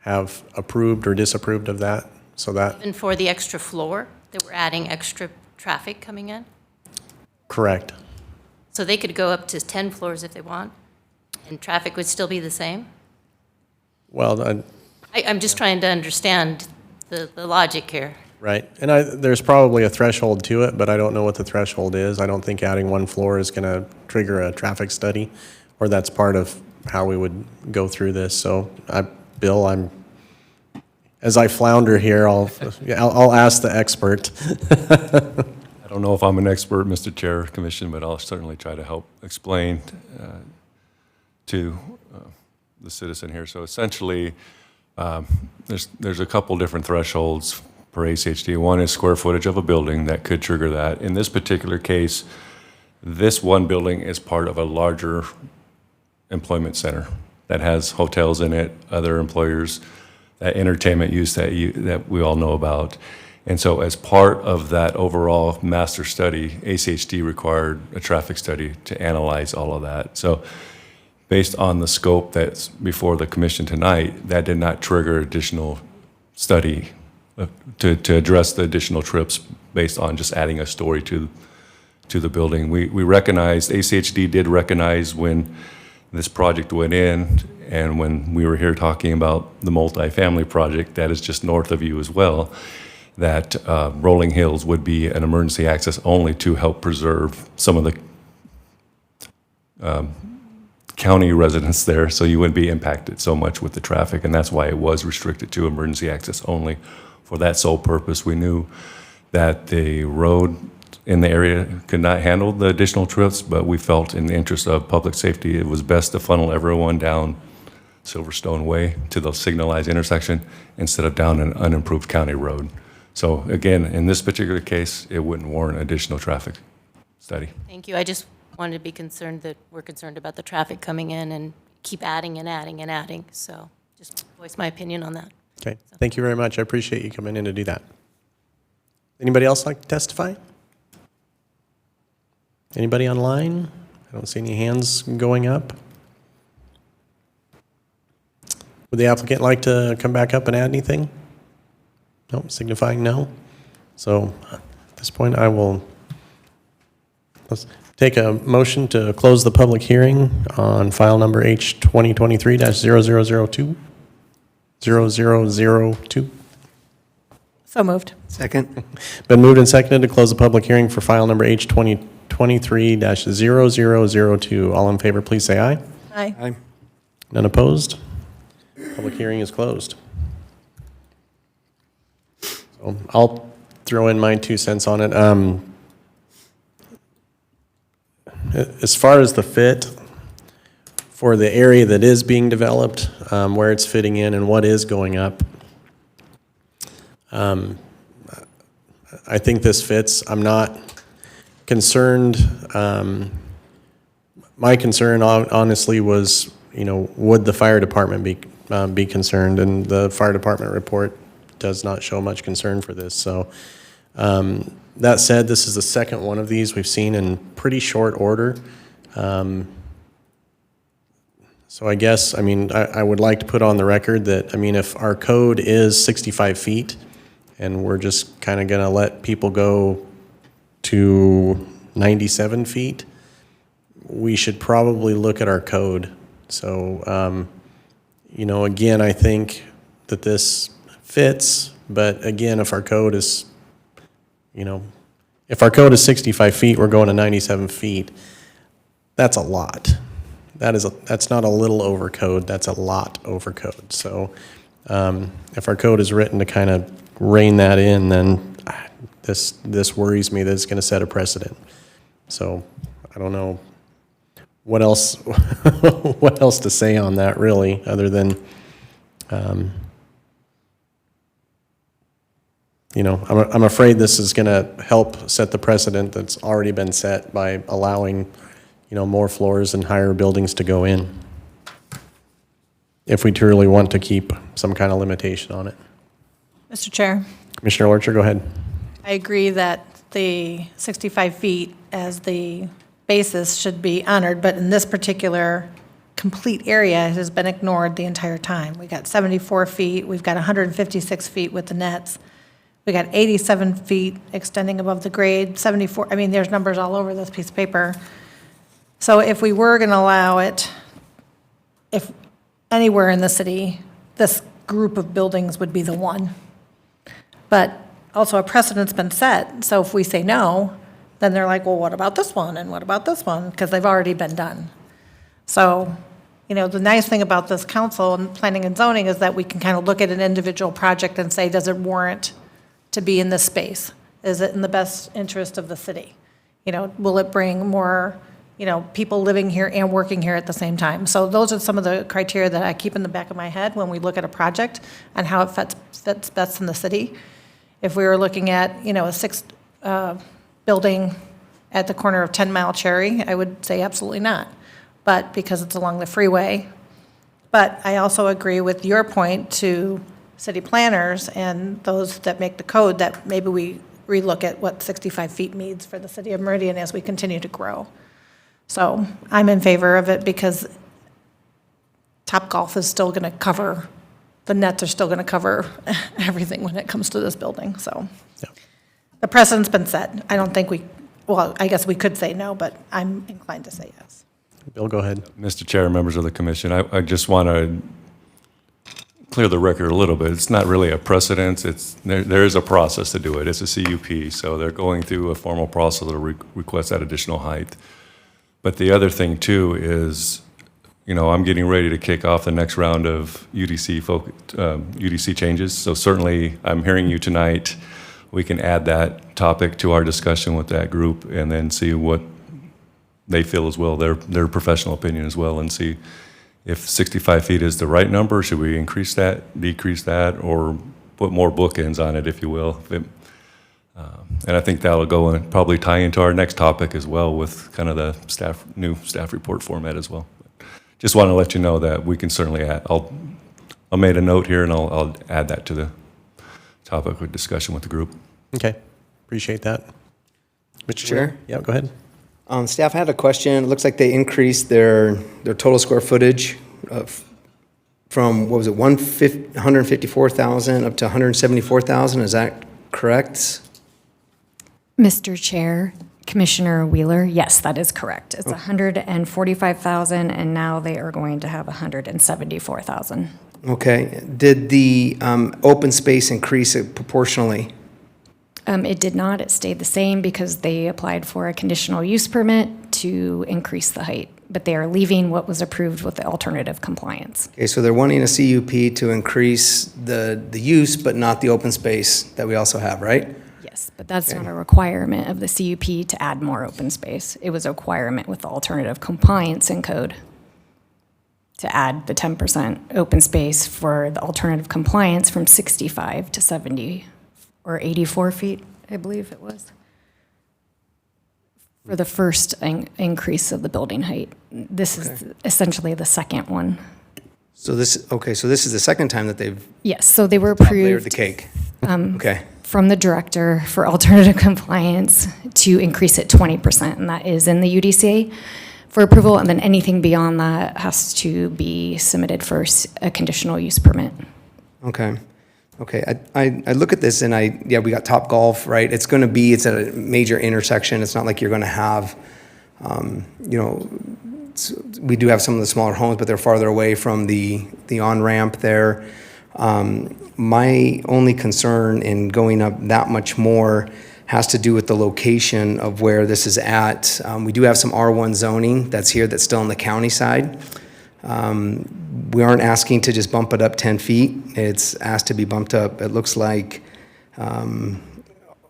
have approved or disapproved of that, so that. And for the extra floor, that we're adding extra traffic coming in? Correct. So they could go up to 10 floors if they want, and traffic would still be the same? Well, I'm just trying to understand the logic here. right, and there's probably a threshold to it, but I don't know what the threshold is. I don't think adding 1 floor is going to trigger a traffic study, or that's part of how we would go through this. So, Bill, as I flounder here, I'll ask the expert. I don't know if I'm an expert, Mr. Chair, Commission, but I'll certainly try to help explain to the citizen here. So essentially, there's a couple different thresholds per ACHD. One is square footage of a building that could trigger that. In this particular case, this one building is part of a larger employment center that has hotels in it, other employers, that entertainment use that we all know about. And so as part of that overall master study, ACHD required a traffic study to analyze all of that. So based on the scope that's before the commission tonight, that did not trigger additional study to address the additional trips based on just adding a story to the building. We recognized, ACHD did recognize when this project went in, and when we were here talking about the multifamily project that is just north of you as well, that Rolling Hills would be an emergency access only to help preserve some of the county residents there, so you wouldn't be impacted so much with the traffic, and that's why it was restricted to emergency access only. For that sole purpose, we knew that the road in the area could not handle the additional trips, but we felt in the interest of public safety, it was best to funnel everyone down Silverstone Way to the signalized intersection instead of down an unimproved county road. So again, in this particular case, it wouldn't warrant additional traffic study. Thank you. I just wanted to be concerned that we're concerned about the traffic coming in and keep adding and adding and adding. So just voice my opinion on that. Okay, thank you very much. I appreciate you coming in to do that. Anybody else like to testify? Anybody online? I don't see any hands going up. Would the applicant like to come back up and add anything? No, signifying no. So at this point, let's take a motion to close the public hearing on file number H 2023-0002. 0002. So moved. Second? Been moved and seconded to close the public hearing for file number H 2023-0002. All in favor, please say aye. Aye. Aye. None opposed? Public hearing is closed. So I'll throw in my 2 cents on it. As far as the fit for the area that is being developed, where it's fitting in and what is going up, I think this fits. I'm not concerned. My concern honestly was, would the fire department be concerned? And the fire department report does not show much concern for this. So that said, this is the second one of these we've seen in pretty short order. So I guess, I would like to put on the record that, if our code is 65 feet and we're just kind of going to let people go to 97 feet, we should probably look at our code. So, again, I think that this fits, but again, if our code is, if our code is 65 feet, we're going to 97 feet, that's a lot. That's not a little over code, that's a lot over code. So if our code is written to kind of rein that in, then this worries me that it's going to set a precedent. So I don't know what else what else to say on that really, other than I'm afraid this is going to help set the precedent that's already been set by allowing more floors and higher buildings to go in, if we truly want to keep some kind of limitation on it. Mr. Chair, Commissioner Lorcher, go ahead. I agree that the 65 feet as the basis should be honored, but in this particular complete area, it has been ignored the entire time. We got 74 feet, we've got 156 feet with the nets, we got 87 feet extending above the grade, 74, there's numbers all over this piece of paper. So if we were going to allow it, if anywhere in the city, this group of buildings would be the one. But also a precedent's been set, so if we say no, then they're like, well, what about this one, and what about this one? Because they've already been done. So, the nice thing about this council and planning and zoning is that we can kind of look at an individual project and say, does it warrant to be in this space? Is it in the best interest of the city? Will it bring more, people living here and working here at the same time? So those are some of the criteria that I keep in the back of my head when we look at a project and how it fits best in the city. If we were looking at, a six building at the corner of 10 Mile Cherry, I would say absolutely not. But because it's along the freeway. But I also agree with your point to city planners and those that make the code that maybe we relook at what 65 feet means for the city of Meridian as we continue to grow. So I'm in favor of it because Topgolf is still going to cover, the nets are still going to cover everything when it comes to this building, so. Yeah. The precedent's been set. I don't think I guess we could say no, but I'm inclined to say yes. Bill, go ahead. Mr. Chair, members of the commission, I just want to clear the record a little bit. It's not really a precedent. There is a process to do it. It's a CUP, so they're going through a formal process to request that additional height. But the other thing too is, I'm getting ready to kick off the next round of UDC changes. So certainly, I'm hearing you tonight. We can add that topic to our discussion with that group, and then see what they feel as well, their professional opinion as well, and see if 65 feet is the right number. Should we increase that, decrease that, or put more bookends on it, if you will? And I think that'll go and probably tie into our next topic as well, with kind of the new staff report format as well. Just want to let you know that we can certainly add. I'll make a note here, and I'll add that to the topic of discussion with the group. Okay, appreciate that. Mr. Chair? Yeah, go ahead. Staff had a question. It looks like they increased their total square footage from, what was it, 154,000 up to 174,000. Is that correct? Mr. Chair, Commissioner Wheeler, yes, that is correct. It's 145,000, and now they are going to have 174,000. Okay. Did the open space increase it proportionally? It did not. It stayed the same because they applied for a conditional use permit to increase the height, but they are leaving what was approved with the alternative compliance. Okay, so they're wanting a CUP to increase the use, but not the open space that we also have, right? Yes, but that's not a requirement of the CUP to add more open space. It was a requirement with the alternative compliance in code to add the 10% open space for the alternative compliance from 65 to 70 or 84 feet, I believe it was, for the first increase of the building height. This is essentially the second one. So this is the second time that they've Yes, so they were layered the approved cake. Okay. from the director for alternative compliance to increase it 20%, and that is in the UDCA for approval, and then anything beyond that has to be submitted for a conditional use permit. Okay. Okay. I look at this and we got Top Golf, right? It's at a major intersection. It's not like you're going to have, we do have some of the smaller homes, but they're farther away from the on-ramp there. My only concern in going up that much more has to do with the location of where this is at. We do have some R1 zoning that's here that's still on the county side. We aren't asking to just bump it up 10 feet. It's asked to be bumped up, it looks like,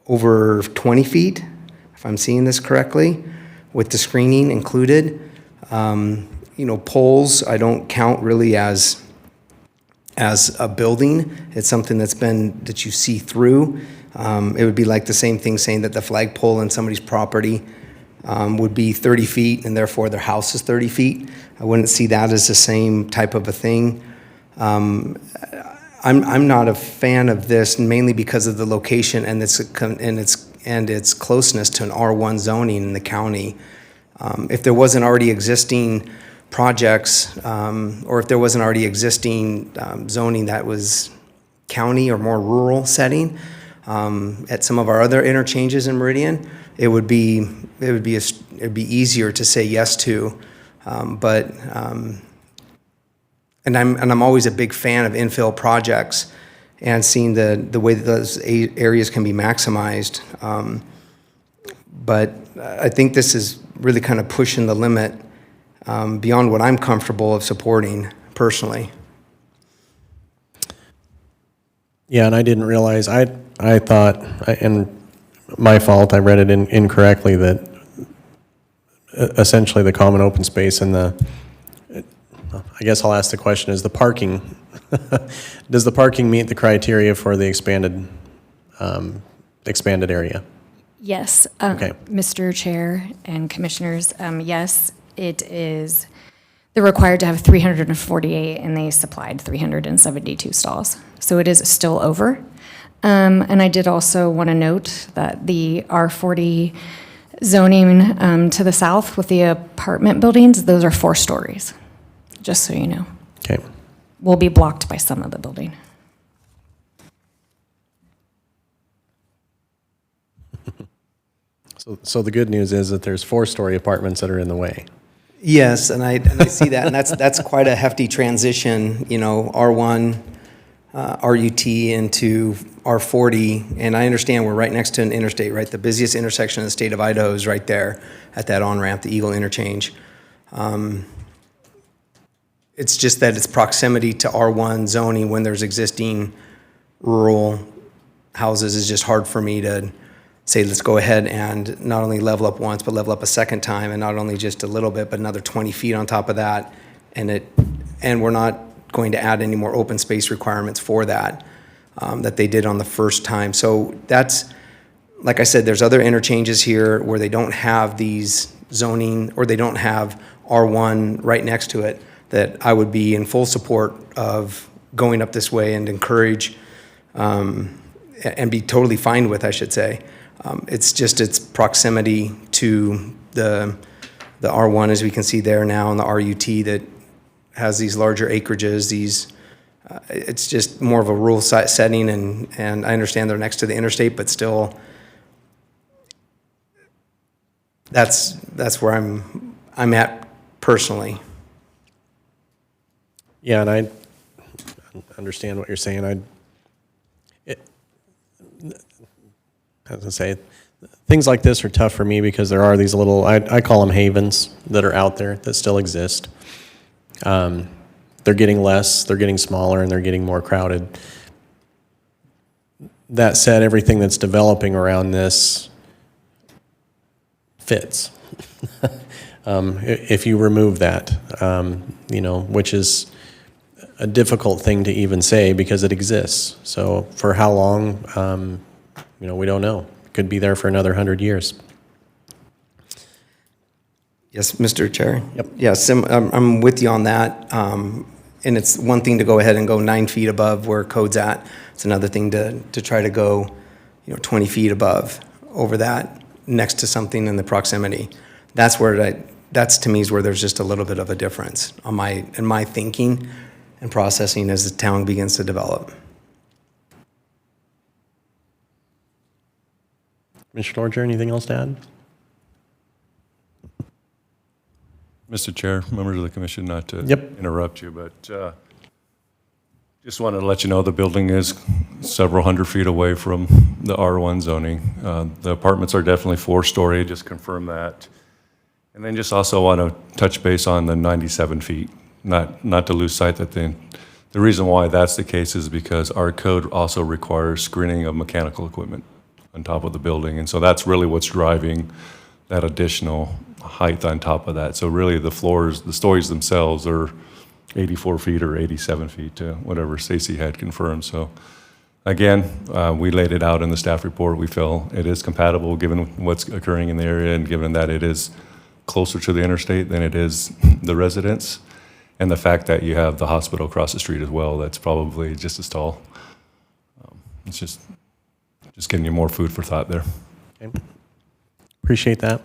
over 20 feet, if I'm seeing this correctly, with the screening included. Poles, I don't count really as a building. It's something that you see through. It would be like the same thing saying that the flagpole in somebody's property would be 30 feet and therefore their house is 30 feet. I wouldn't see that as the same type of a thing. I'm not a fan of this mainly because of the location and its closeness to an R1 zoning in the county. If there wasn't already existing projects or if there wasn't already existing zoning that was county or more rural setting at some of our other interchanges in Meridian, it would be easier to say yes to, and I'm always a big fan of infill projects and seeing the way that those areas can be maximized. But I think this is really kind of pushing the limit beyond what I'm comfortable of supporting personally. Yeah, and I didn't realize, I thought, and my fault, I read it incorrectly, that essentially the common open space and I guess I'll ask the question, is the parking, does the parking meet the criteria for the expanded area? Yes, Okay. Mr. Chair and Commissioners, yes, it is. They're required to have 348, and they supplied 372 stalls. So it is still over. And I did also want to note that the R40 zoning to the south with the apartment buildings, those are 4 stories, just so you know. Okay. Will be blocked by some of the building. So the good news is that there's 4-story apartments that are in the way. Yes, and I see that, and that's quite a hefty transition, R1, RUT into R40, and I understand we're right next to an interstate, right? The busiest intersection in the state of Idaho is right there at that on-ramp, the Eagle interchange. It's just that it's proximity to R1 zoning when there's existing rural houses is just hard for me to say, let's go ahead and not only level up once, but level up a second time, and not only just a little bit, but another 20 feet on top of that. And we're not going to add any more open space requirements for that, that they did on the first time. So that's, like I said, there's other interchanges here where they don't have these zoning, or they don't have R1 right next to it, that I would be in full support of going up this way and encourage, and be totally fine with, I should say. It's just its proximity to the R1, as we can see there now, and the RUT that has these larger acreages, it's just more of a rural setting, and I understand they're next to the interstate, but still, that's where I'm at personally. Yeah, and I understand what you're saying. As I say, things like this are tough for me because there are these little, I call them havens that are out there that still exist. They're getting less, they're getting smaller, and they're getting more crowded. That said, everything that's developing around this fits. If you remove that, which is a difficult thing to even say because it exists. So for how long, we don't know. It could be there for another 100 years. Yes, Mr. Chair? Yep. Yes, I'm with you on that. And it's one thing to go ahead and go 9 feet above where code's at. It's another thing to try to go, 20 feet above over that next to something in the proximity. That's to me is where there's just a little bit of a difference in my thinking and processing as the town begins to develop. Mr. Lorger, anything else to add? Mr. Chair, members of the commission, not to Yep. interrupt you, but just wanted to let you know the building is several hundred feet away from the R1 zoning. The apartments are definitely 4-story, just confirm that. And then just also want to touch base on the 97 feet, not to lose sight that the reason why that's the case is because our code also requires screening of mechanical equipment on top of the building. And so that's really what's driving that additional height on top of that. So really the stories themselves are 84 feet or 87 feet, whatever Stacy had confirmed. So again, we laid it out in the staff report. We feel it is compatible given what's occurring in the area and given that it is closer to the interstate than it is the residents. And the fact that you have the hospital across the street as well, that's probably just as tall. It's just giving you more food for thought there. Okay. Appreciate that.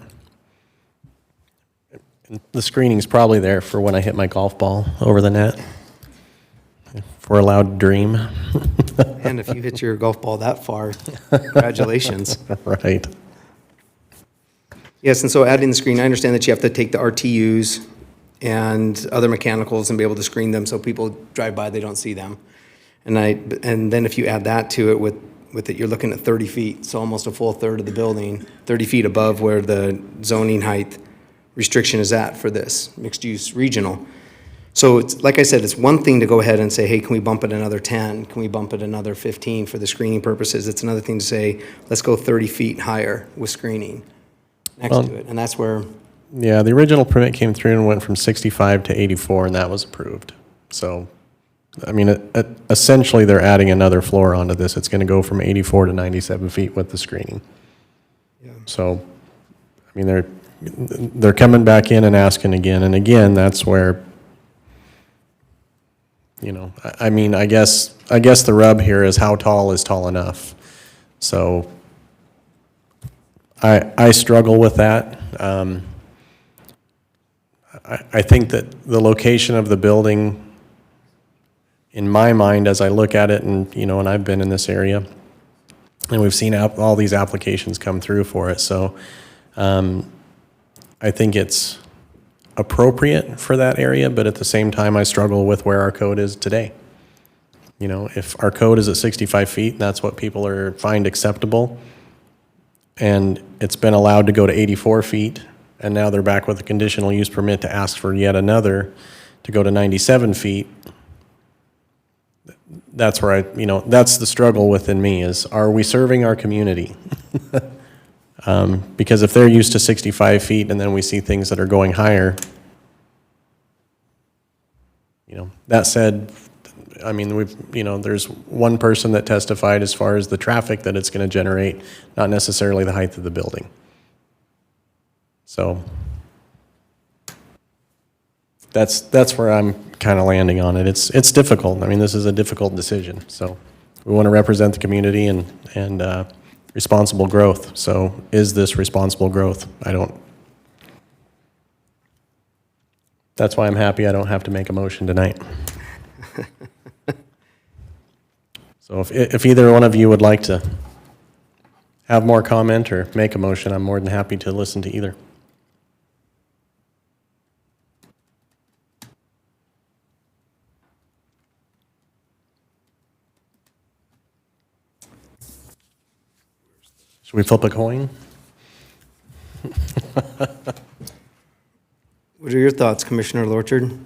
And the screening's probably there for when I hit my golf ball over the net. If we're allowed to dream. And if you hit your golf ball that far, congratulations. Right. Yes, and so adding the screen, I understand that you have to take the RTUs and other mechanicals and be able to screen them so people drive by, they don't see them. And then if you add that to it with it, you're looking at 30 feet, so almost a full third of the building, 30 feet above where the zoning height restriction is at for this mixed-use regional. So it's, like I said, it's one thing to go ahead and say, hey, can we bump it another 10? Can we bump it another 15 for the screening purposes? It's another thing to say, let's go 30 feet higher with screening next to it. And that's where... Yeah, the original permit came through and went from 65 to 84, and that was approved. So, I mean, essentially, they're adding another floor onto this. It's going to go from 84 to 97 feet with the screening. Yeah. So, I mean, they're coming back in and asking again and again. That's where, I mean, I guess the rub here is how tall is tall enough. So, I struggle with that. I think that the location of the building, in my mind, as I look at it, and I've been in this area, and we've seen all these applications come through for it, so I think it's appropriate for that area, but at the same time, I struggle with where our code is today. If our code is at 65 feet, that's what people find acceptable, and it's been allowed to go to 84 feet, and now they're back with a conditional use permit to ask for yet another to go to 97 feet. That's where that's the struggle within me is, are we serving our community? Because if they're used to 65 feet and then we see things that are going higher, that said, I mean, there's one person that testified as far as the traffic that it's going to generate, not necessarily the height of the building. So that's where I'm kind of landing on it. It's difficult. I mean, this is a difficult decision. So we want to represent the community and responsible growth. So is this responsible growth? That's why I'm happy I don't have to make a motion tonight. So if either one of you would like to have more comment or make a motion, I'm more than happy to listen to either. Should we flip a coin? What are your thoughts, Commissioner Lorchard?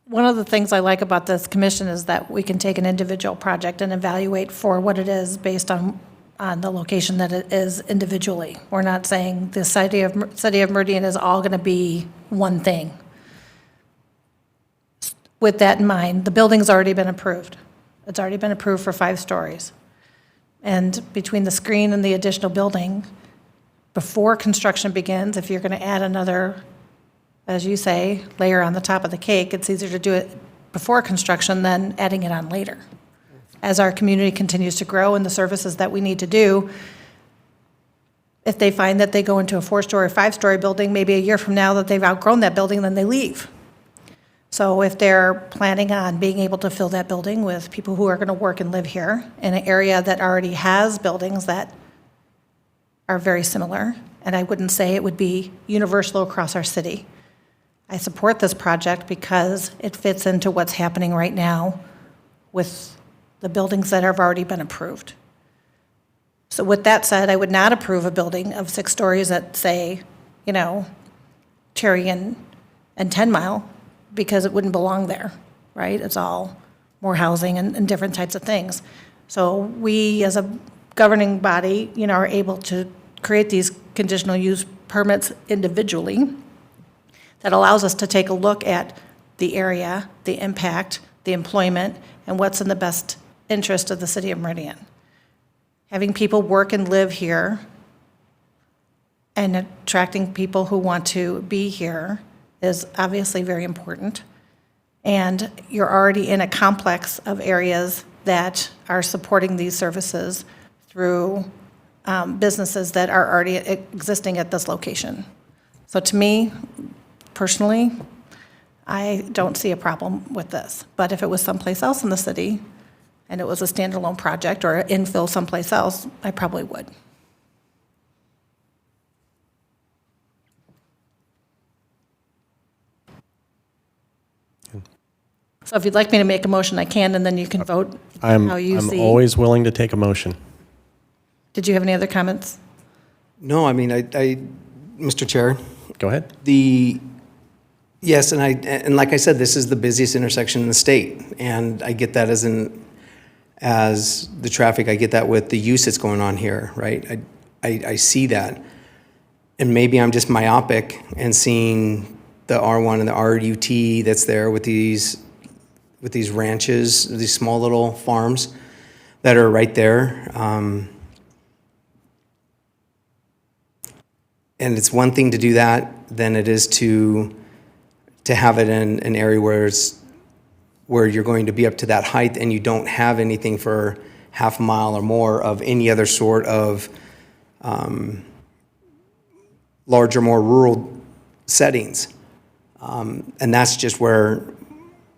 One of the things I like about this commission is that we can take an individual project and evaluate for what it is based on the location that it is individually. We're not saying the city of Meridian is all going to be one thing. With that in mind, the building's already been approved. It's already been approved for 5 stories. And between the screen and the additional building, before construction begins, if you're going to add another, as you say, layer on the top of the cake, it's easier to do it before construction than adding it on later. As our community continues to grow and the services that we need to do, if they find that they go into a 4-story, 5-story building, maybe a year from now that they've outgrown that building, then they leave. So if they're planning on being able to fill that building with people who are going to work and live here in an area that already has buildings that are very similar, and I wouldn't say it would be universal across our city. I support this project because it fits into what's happening right now with the buildings that have already been approved. So with that said, I would not approve a building of 6 stories at, say, Cherry and 10 Mile, because it wouldn't belong there, right? It's all more housing and different types of things. So we, as a governing body, are able to create these conditional use permits individually that allows us to take a look at the area, the impact, the employment, and what's in the best interest of the city of Meridian. Having people work and live here and attracting people who want to be here is obviously very important. And you're already in a complex of areas that are supporting these services through businesses that are already existing at this location. So to me, personally, I don't see a problem with this. But if it was someplace else in the city and it was a standalone project or infill someplace else, I probably would. So if you'd like me to make a motion, I can, and then you can vote how you see. I'm always willing to take a motion. Did you have any other comments? No, I mean, Mr. Chair. Go ahead. Yes, and like I said, this is the busiest intersection in the state, and I get that as the traffic. I get that with the use that's going on here, right? I see that, and maybe I'm just myopic and seeing the R1 and the RUT that's there with these ranches, these small little farms that are right there. And it's one thing to do that than it is to have it in an area where you're going to be up to that height and you don't have anything for half a mile or more of any other sort of larger, more rural settings. And that's just where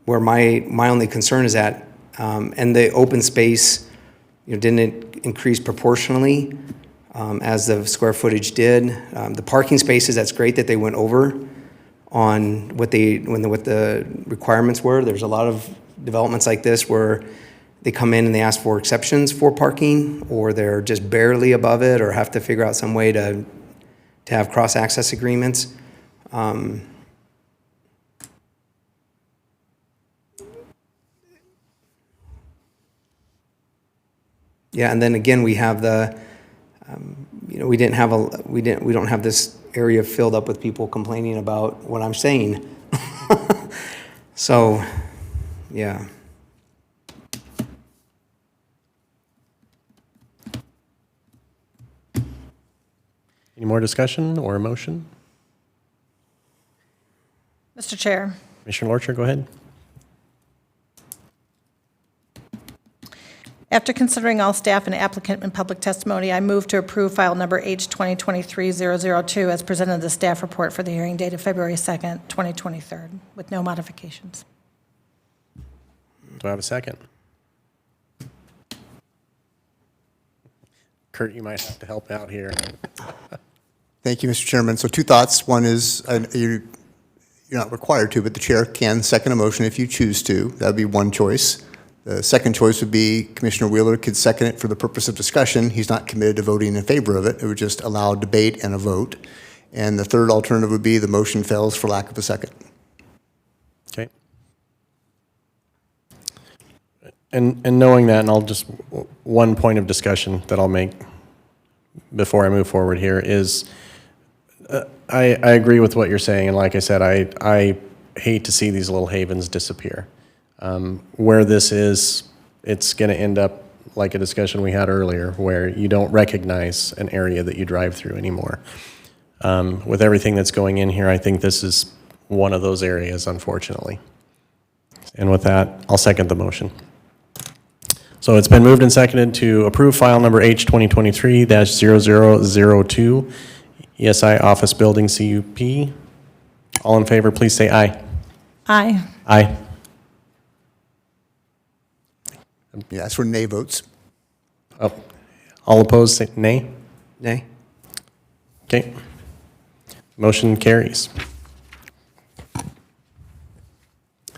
my only concern is at. And the open space, didn't increase proportionally as the square footage did. The parking spaces, that's great that they went over on what the requirements were. There's a lot of developments like this where they come in and they ask for exceptions for parking, or they're just barely above it, or have to figure out some way to have cross-access agreements. Yeah, and then again, we have we don't have this area filled up with people complaining about what I'm saying. So, yeah. Any more discussion or a motion? Mr. Chair. Commissioner Lorcher, go ahead. After considering all staff and applicant and public testimony, I move to approve file number H 2023-002 as presented in the staff report for the hearing date of February 2nd, 2023, with no modifications. Do I have a second? Kurt, you might have to help out here. Thank you, Mr. Chairman. So two thoughts. One is, you're not required to, but the chair can second a motion if you choose to. That would be one choice. The second choice would be Commissioner Wheeler could second it for the purpose of discussion. He's not committed to voting in favor of it. It would just allow debate and a vote. And the third alternative would be the motion fails for lack of a second. Okay. And knowing that, and I'll just, one point of discussion that I'll make before I move forward here is, I agree with what you're saying, and like I said, I hate to see these little havens disappear. Where this is, it's going to end up like a discussion we had earlier, where you don't recognize an area that you drive through anymore. With everything that's going in here, I think this is one of those areas, unfortunately. And with that, I'll second the motion. So it's been moved and seconded to approve file number H 2023-0002, ESI Office Building CUP. All in favor, please say aye. Aye. Aye. Yeah, that's for nay votes. Oh, all opposed, say nay. Nay? Okay. Motion carries.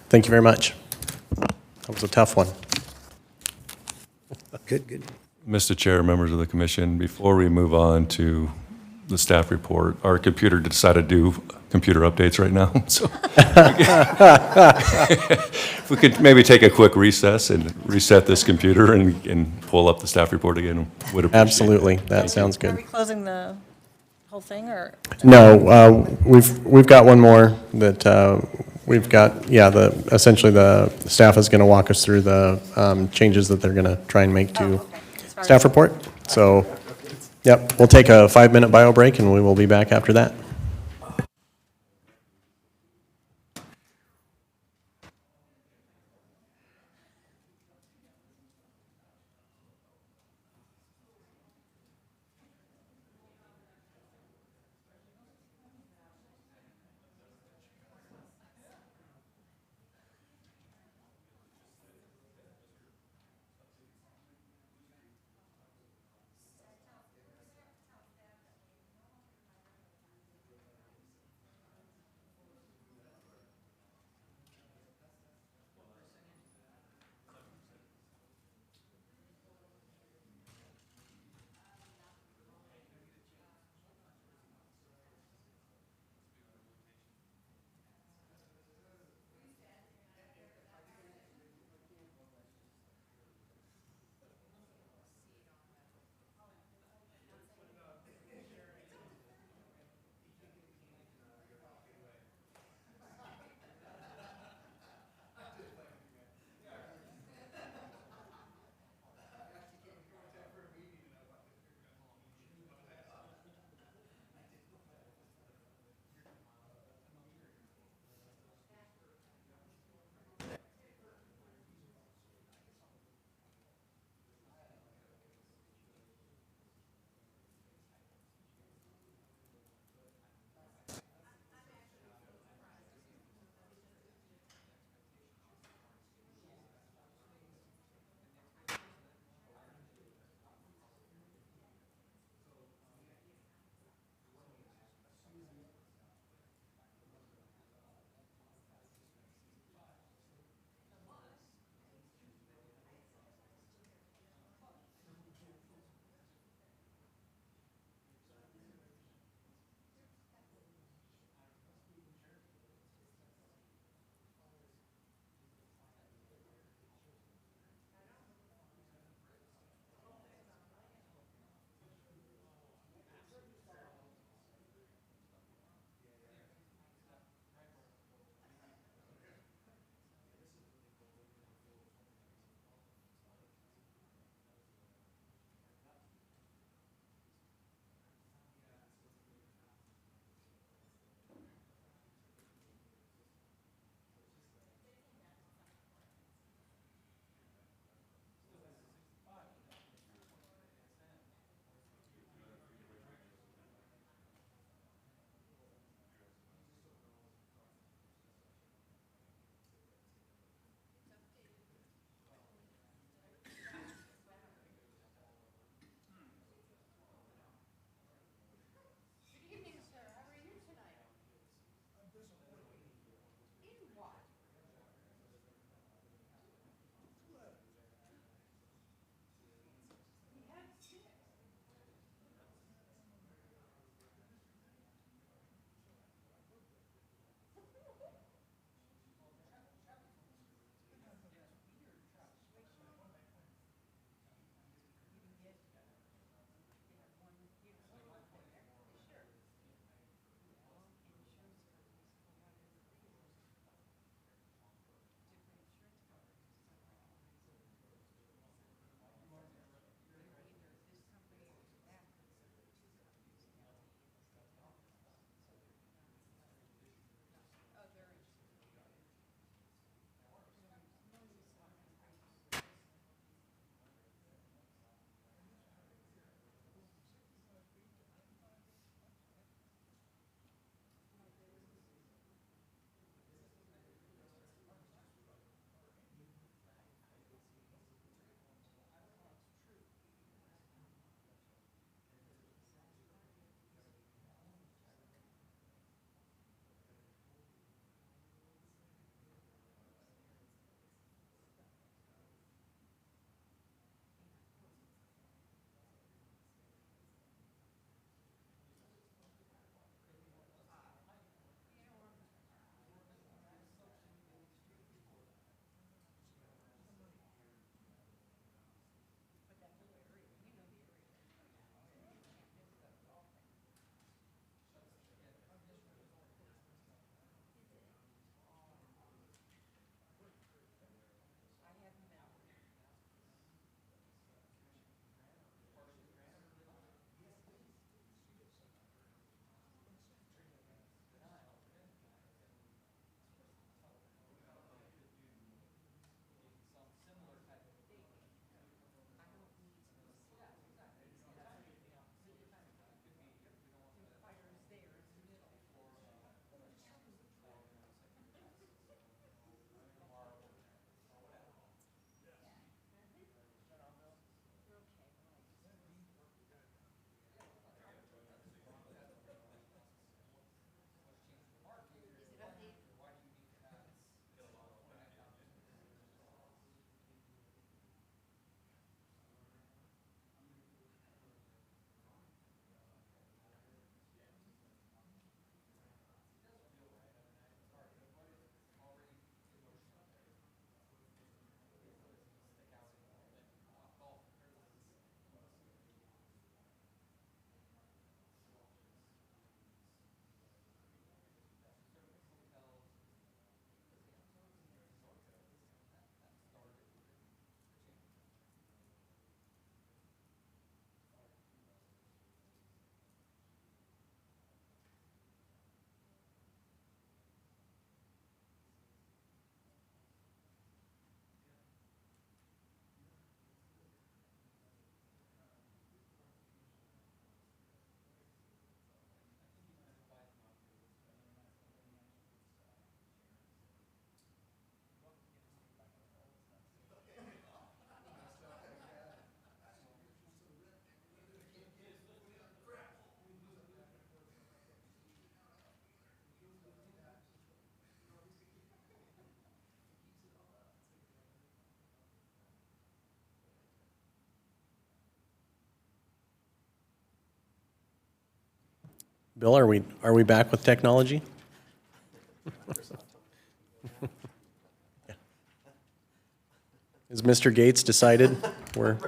Thank you very much. That was a tough one. Good, good. Mr. Chair, members of the commission, before we move on to the staff report, our computer decided to do computer updates right now. So if we could maybe take a quick recess and reset this computer and pull up the staff report again, would appreciate it. Absolutely. That sounds Are good. we closing the whole thing, or? No, we've got one more that we've got, yeah, essentially the staff is going to walk us through the changes that they're going to try and make to staff report. So, yep, we'll take a 5-minute bio break and we will be back after that. Bill, are we back with technology? Is Mr. Gates decided where?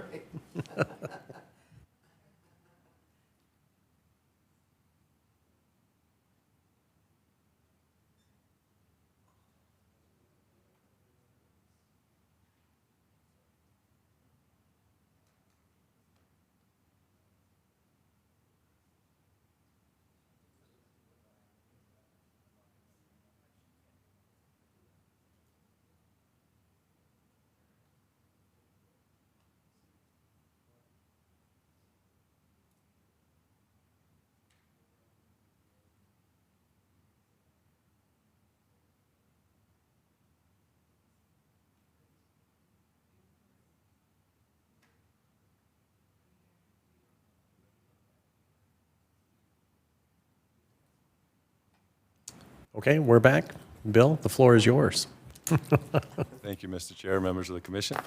Okay, we're back. Bill, the floor is yours. Thank you, Mr. Chair, members of the commission.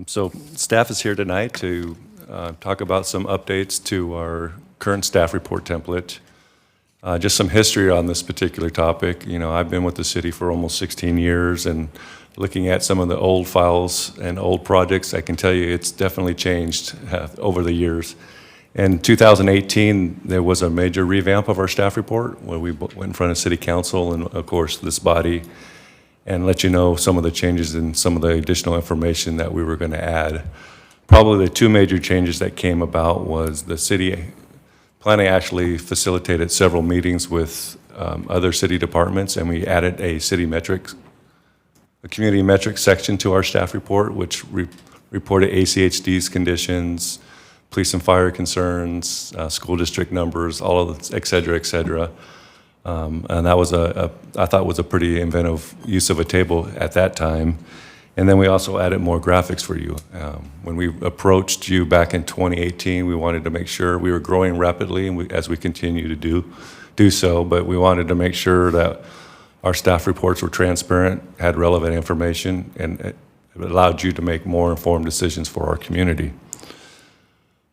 So staff is here tonight to talk about some updates to our current staff report template. Just some history on this particular topic. You know, I've been with the city for almost 16 years, and looking at some of the old files and old projects, I can tell you it's definitely changed over the years. In 2018, there was a major revamp of our staff report where we went in front of City Council and, of course, this body and let you know some of the changes and some of the additional information that we were going to add. Probably the two major changes that came about was the city planning actually facilitated several meetings with other city departments, and we added a community metrics section to our staff report, which reported ACHD's conditions, police and fire concerns, school district numbers, all of the, et cetera, et cetera. And that was I thought was a pretty inventive use of a table at that time. And then we also added more graphics for you. When we approached you back in 2018, we wanted to make sure we were growing rapidly, and as we continue to do so, but we wanted to make sure that our staff reports were transparent, had relevant information, and it allowed you to make more informed decisions for our community.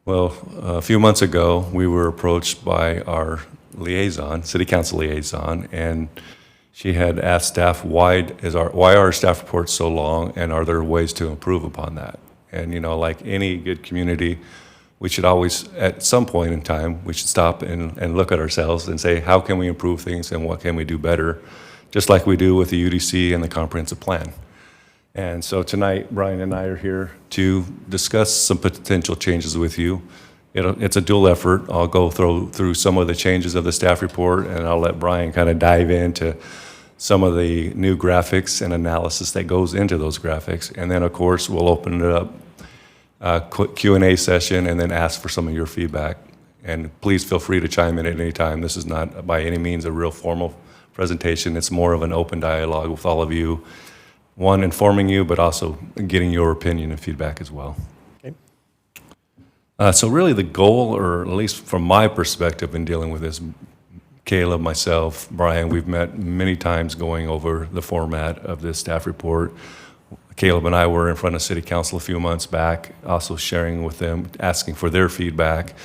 Well, a few months ago, we were approached by our liaison, city council liaison, and she had asked staff, why are our staff reports so long, and are there ways to improve upon that? And you know, like any good community, we should always, at some point in time, we should stop and look at ourselves and say, how can we improve things and what can we do better? Just like we do with the UDC and the comprehensive plan. And so tonight, Brian and I are here to discuss some potential changes with you. It's a dual effort. I'll go through some of the changes of the staff report, and I'll let Brian kind of dive into some of the new graphics and analysis that goes into those graphics. And then, of course, we'll open it up, a quick Q&A session, and then ask for some of your feedback. And please feel free to chime in at any time. This is not by any means a real formal presentation. It's more of an open dialogue with all of you. One, informing you, but also getting your opinion and feedback as well. Okay. So really the goal, or at least from my perspective in dealing with this, Caleb, myself, Brian, we've met many times going over the format of this staff report. Caleb and I were in front of City Council a few months back, also sharing with them, asking for their feedback.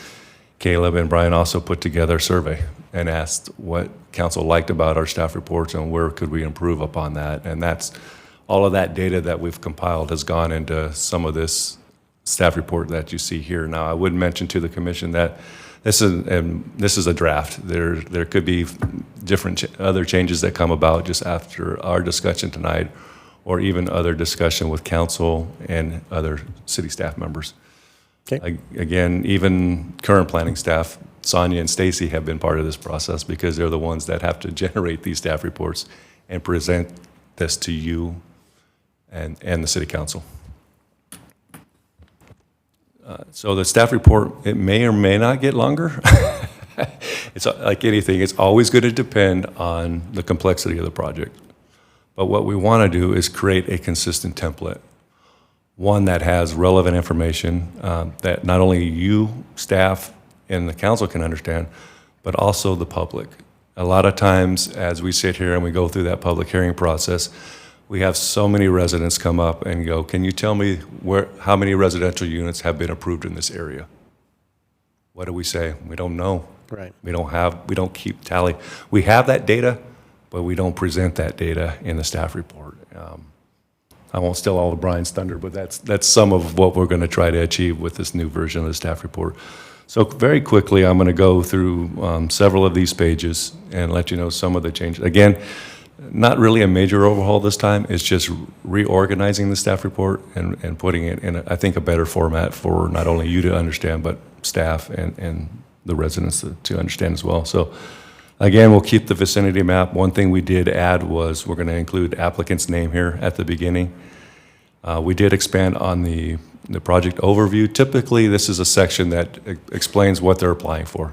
Caleb and Brian also put together a survey and asked what council liked about our staff reports and where could we improve upon that. And that's all of that data that we've compiled has gone into some of this staff report that you see here. Now, I would mention to the commission that this is a draft. There could be different other changes that come about just after our discussion tonight, or even other discussion with council and other city staff members. Okay. Again, even current planning staff, Sonia and Stacy, have been part of this process because they're the ones that have to generate these staff reports and present this to you and the city council. So the staff report, it may or may not get longer. It's like anything, it's always going to depend on the complexity of the project. But what we want to do is create a consistent template, one that has relevant information that not only you, staff, and the council can understand, but also the public. A lot of times, as we sit here and we go through that public hearing process, we have so many residents come up and go, can you tell me how many residential units have been approved in this area? What do we say? We don't know. Right. We don't keep tally. We have that data, but we don't present that data in the staff report. I won't steal all of Brian's thunder, but that's some of what we're going to try to achieve with this new version of the staff report. So very quickly, I'm going to go through several of these pages and let you know some of the changes. Again, not really a major overhaul this time. It's just reorganizing the staff report and putting it in, I think, a better format for not only you to understand, but staff and the residents to understand as well. So again, we'll keep the vicinity map. One thing we did add was we're going to include applicant's name here at the beginning. We did expand on the project overview. Typically, this is a section that explains what they're applying for.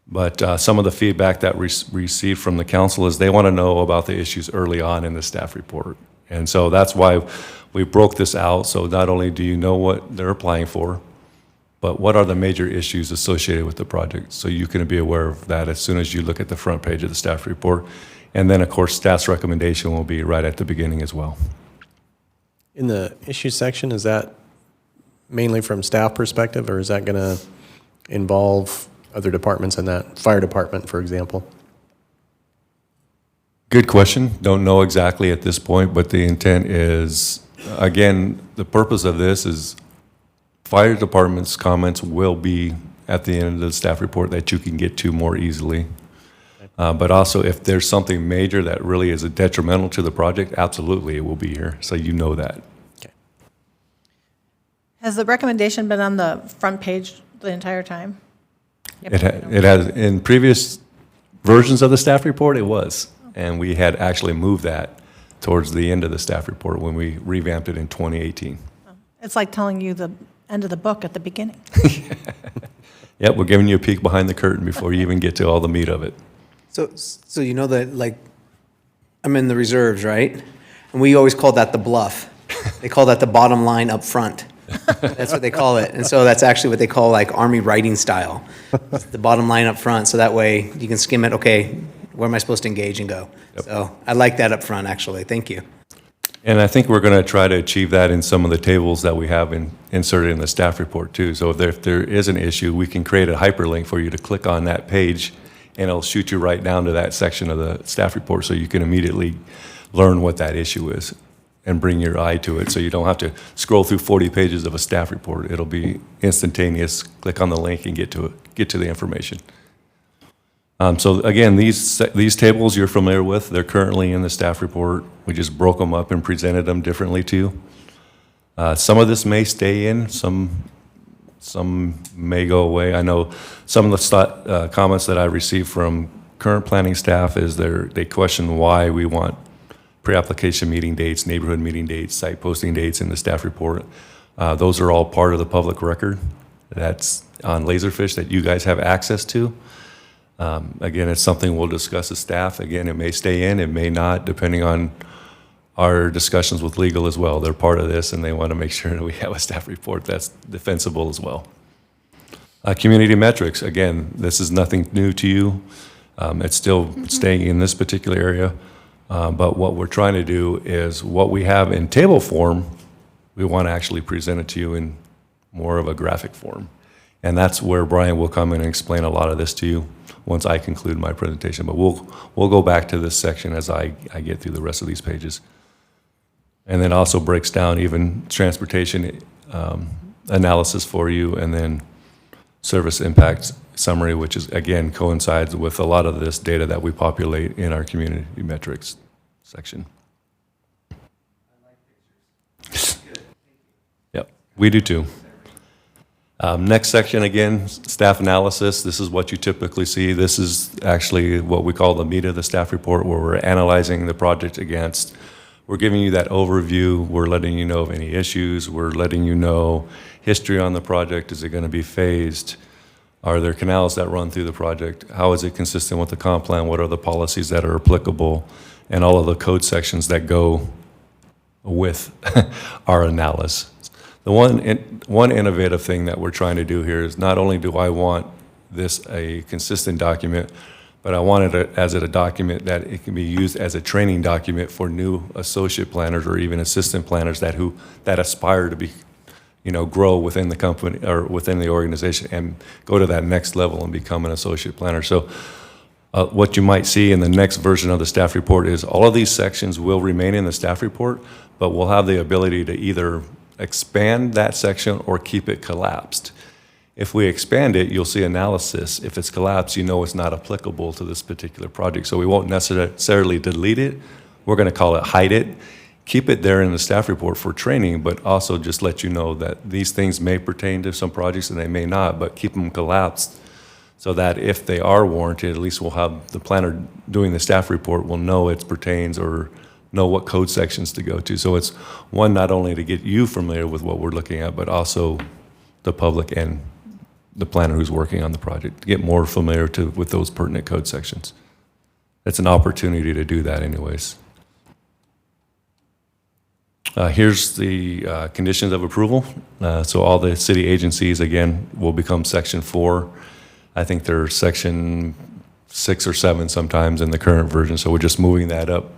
But some of the feedback that we received from the council is they want to know about the issues early on in the staff report. And so that's why we broke this out. So not only do you know what they're applying for, but what are the major issues associated with the project? So you can be aware of that as soon as you look at the front page of the staff report. And then, of course, staff's recommendation will be right at the beginning as well. In the issue section, is that mainly from staff perspective, or is that going to involve other departments in that, fire department, for example? Good question. Don't know exactly at this point, but the intent is, again, the purpose of this is fire department's comments will be at the end of the staff report that you can get to more easily. But also, if there's something major that really is detrimental to the project, absolutely, it will be here, so you know that. Okay. Has the recommendation been on the front page the entire time? It has, in previous versions of the staff report, it was. And we had actually moved that towards the end of the staff report when we revamped it in 2018. It's like telling you the end of the book at the beginning. Yep, we're giving you a peek behind the curtain before you even get to all the meat of it. So you know that, like, I'm in the reserves, right? And we always call that the bluff. They call that the bottom line up front. That's what they call it. And so that's actually what they call, like, Army writing style. It's the bottom line up front, so that way you can skim it, okay, where am I supposed to engage and go? Yep. So I like that up front, actually. Thank you. And I think we're going to try to achieve that in some of the tables that we have inserted in the staff report, too. So if there is an issue, we can create a hyperlink for you to click on that page, and it'll shoot you right down to that section of the staff report so you can immediately learn what that issue is and bring your eye to it. So you don't have to scroll through 40 pages of a staff report. It'll be instantaneous. Click on the link and get to the information. So again, these tables you're familiar with. They're currently in the staff report. We just broke them up and presented them differently to you. Some of this may stay in, some may go away. I know some of the comments that I received from current planning staff is they question why we want pre-application meeting dates, neighborhood meeting dates, site posting dates in the staff report. Those are all part of the public record. That's on Laserfish that you guys have access to. Again, it's something we'll discuss as staff. Again, it may stay in, it may not, depending on our discussions with legal as well. They're part of this, and they want to make sure that we have a staff report that's defensible as well. Community metrics, again, this is nothing new to you. It's still staying in this particular area. But what we're trying to do is what we have in table form, we want to actually present it to you in more of a graphic form. And that's where Brian will come in and explain a lot of this to you once I conclude my presentation. But we'll go back to this section as I get through the rest of these pages. And then also breaks down even transportation analysis for you, and then service impact summary, which is, again, coincides with a lot of this data that we populate in our community metrics section. Yep, we do too. Next section, again, staff analysis. This is what you typically see. This is actually what we call the meat of the staff report, where we're analyzing the project against. We're giving you that overview. We're letting you know of any issues. We're letting you know history on the project. Is it going to be phased? Are there canals that run through the project? How is it consistent with the comp plan? What are the policies that are applicable? And all of the code sections that go with our analysis. The one innovative thing that we're trying to do here is not only do I want this a consistent document, but I want it as a document that it can be used as a training document for new associate planners or even assistant planners that aspire to be, grow within the company or within the organization and go to that next level and become an associate planner. So what you might see in the next version of the staff report is all of these sections will remain in the staff report, but we'll have the ability to either expand that section or keep it collapsed. If we expand it, you'll see analysis. If it's collapsed, you know it's not applicable to this particular project. So we won't necessarily delete it. We're going to call it hide it. Keep it there in the staff report for training, but also just let you know that these things may pertain to some projects and they may not, but keep them collapsed so that if they are warranted, at least we'll have the planner doing the staff report will know it pertains or know what code sections to go to. So it's one, not only to get you familiar with what we're looking at, but also the public and the planner who's working on the project to get more familiar with those pertinent code sections. It's an opportunity to do that anyways. Here's the conditions of approval. So all the city agencies, again, will become section 4. I think they're section 6 or 7 sometimes in the current version. So we're just moving that up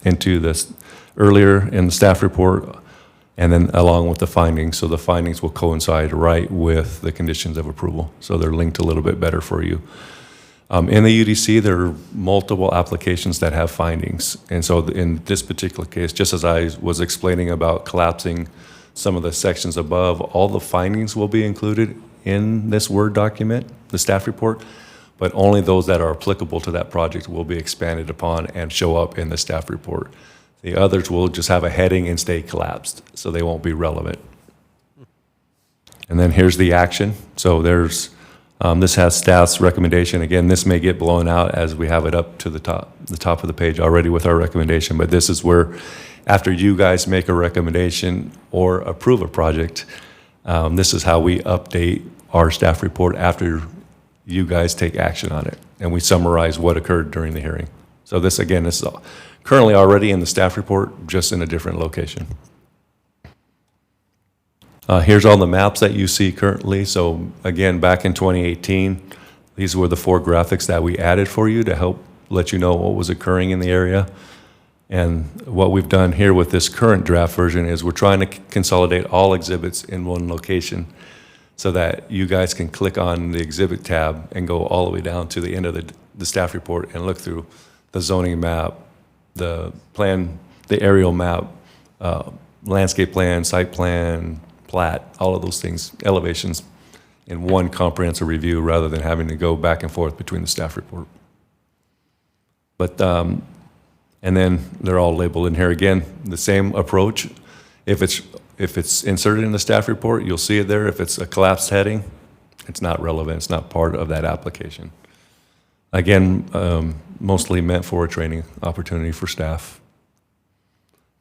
into this earlier in the staff report and then along with the findings. So the findings will coincide right with the conditions of approval. So they're linked a little bit better for you. In the UDC, there are multiple applications that have findings. And so in this particular case, just as I was explaining about collapsing some of the sections above, all the findings will be included in this Word document, the staff report, but only those that are applicable to that project will be expanded upon and show up in the staff report. The others will just have a heading and stay collapsed, so they won't be relevant. And then here's the action. So there's this has staff's recommendation. Again, this may get blown out as we have it up to the top of the page already with our recommendation, but this is where after you guys make a recommendation or approve a project, this is how we update our staff report after you guys take action on it. And we summarize what occurred during the hearing. So this, again, this is currently already in the staff report, just in a different location. Here's all the maps that you see currently. So again, back in 2018, these were the 4 graphics that we added for you to help let you know what was occurring in the area. And what we've done here with this current draft version is we're trying to consolidate all exhibits in one location so that you guys can click on the exhibit tab and go all the way down to the end of the staff report and look through the zoning map, the plan, the aerial map, landscape plan, site plan, plat, all of those things, elevations in one comprehensive review rather than having to go back and forth between the staff report. But, and then they're all labeled in here again, the same approach. If it's inserted in the staff report, you'll see it there. If it's a collapsed heading, it's not relevant. It's not part of that application. Again, mostly meant for a training opportunity for staff.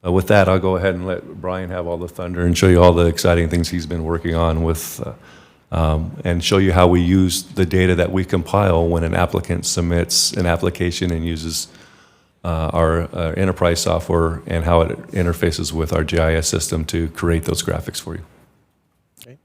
With that, I'll go ahead and let Brian have all the thunder and show you all the exciting things he's been working on with, and show you how we use the data that we compile when an applicant submits an application and uses our enterprise software and how it interfaces with our GIS system to create those graphics for you. Okay.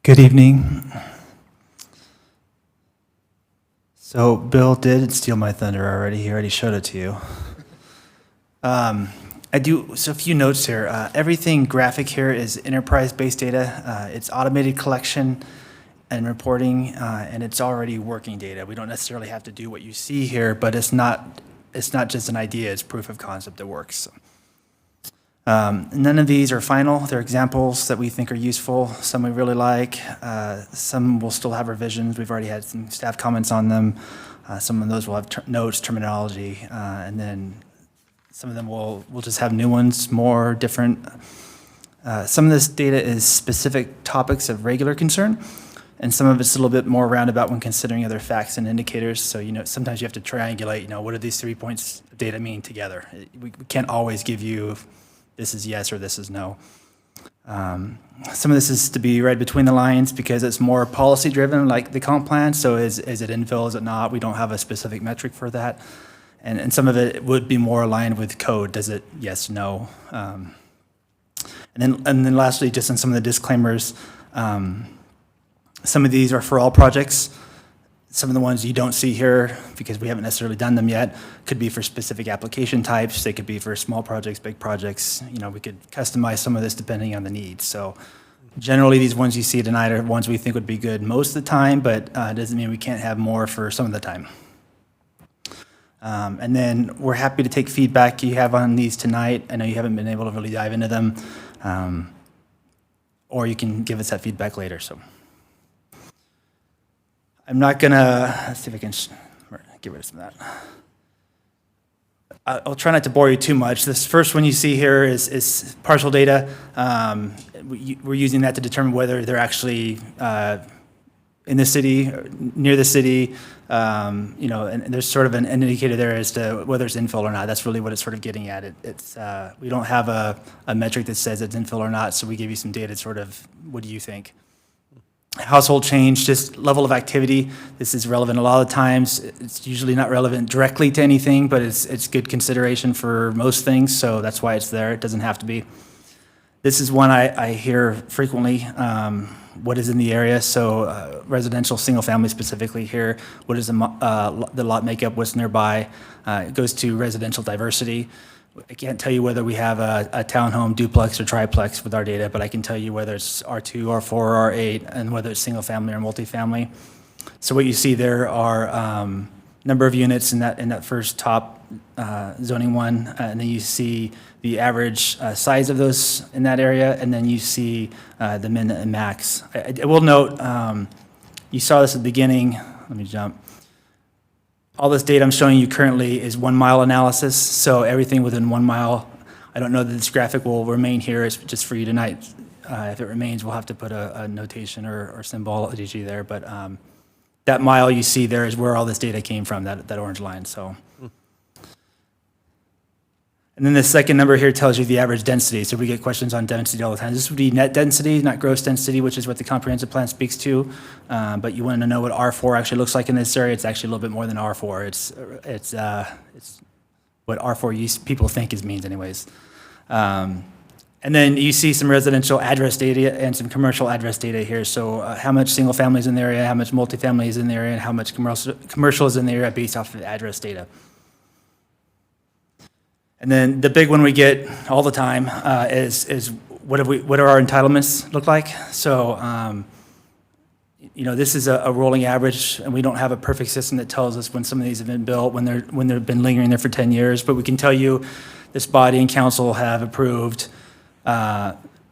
Good evening. So Bill did steal my thunder already. He already showed it to you. So a few notes here. Everything graphic here is enterprise-based data. It's automated collection and reporting, and it's already working data. We don't necessarily have to do what you see here, but it's not just an idea. It's proof of concept that works. None of these are final. They're examples that we think are useful. Some we really like. Some will still have revisions. We've already had some staff comments on them. Some of those will have notes, terminology, and then some of them will just have new ones, more different. Some of this data is specific topics of regular concern, and some of it's a little bit more roundabout when considering other facts and indicators. So, sometimes you have to triangulate, what do these 3 points of data mean together? We can't always give you this is yes or this is no. Some of this is to be read between the lines because it's more policy driven, like the comp plan. So is it infill, is it not? We don't have a specific metric for that. And some of it would be more aligned with code. Does it yes, no? And then lastly, just on some of the disclaimers, some of these are for all projects. Some of the ones you don't see here, because we haven't necessarily done them yet, could be for specific application types. They could be for small projects, big projects. You know, we could customize some of this depending on the needs. So generally, these ones you see tonight are ones we think would be good most of the time, but it doesn't mean we can't have more for some of the time. And then we're happy to take feedback you have on these tonight. I know you haven't been able to really dive into them, or you can give us that feedback later. So I'm not gonna, let's see if I can get rid of some of that. I'll try not to bore you too much. This first one you see here is partial data. We're using that to determine whether they're actually in the city, or near the city, you know, and there's sort of an indicator there as to whether it's infill or not. That's really what it's sort of getting at. We don't have a metric that says it's infill or not, so we give you some data sort of, what do you think? Household change, just level of activity. This is relevant a lot of times. It's usually not relevant directly to anything, but it's good consideration for most things, so that's why it's there. It doesn't have to be. This is one I hear frequently, what is in the area, so residential, single family specifically here, what is the lot makeup, what's nearby. It goes to residential diversity. I can't tell you whether we have a townhome, duplex, or triplex with our data, but I can tell you whether it's R2, R4, or R8, and whether it's single family or multifamily. So what you see there are number of units in that first top zoning one, and then you see the average size of those in that area, and then you see the min and max. I will note, you saw this at the beginning. Let me jump. All this data I'm showing you currently is 1 mile analysis, so everything within 1 mile. I don't know that this graphic will remain here. It's just for you tonight. If it remains, we'll have to put a notation or symbology there, but that mile you see there is where all this data came from, that orange line. So, and then the second number here tells you the average density. So we get questions on density all the time. This would be net density, not gross density, which is what the comprehensive plan speaks to. But you want to know what R4 actually looks like in this area. It's actually a little bit more than R4. It's what R4 people think it means anyways. And then you see some residential address data and some commercial address data here. So how much single family is in the area, how much multifamily is in the area, and how much commercial is in the area based off of the address data. And then the big one we get all the time is what do our entitlements look like? So, you know, this is a rolling average, and we don't have a perfect system that tells us when some of these have been built, when they've been lingering there for 10 years. But we can tell you this body and council have approved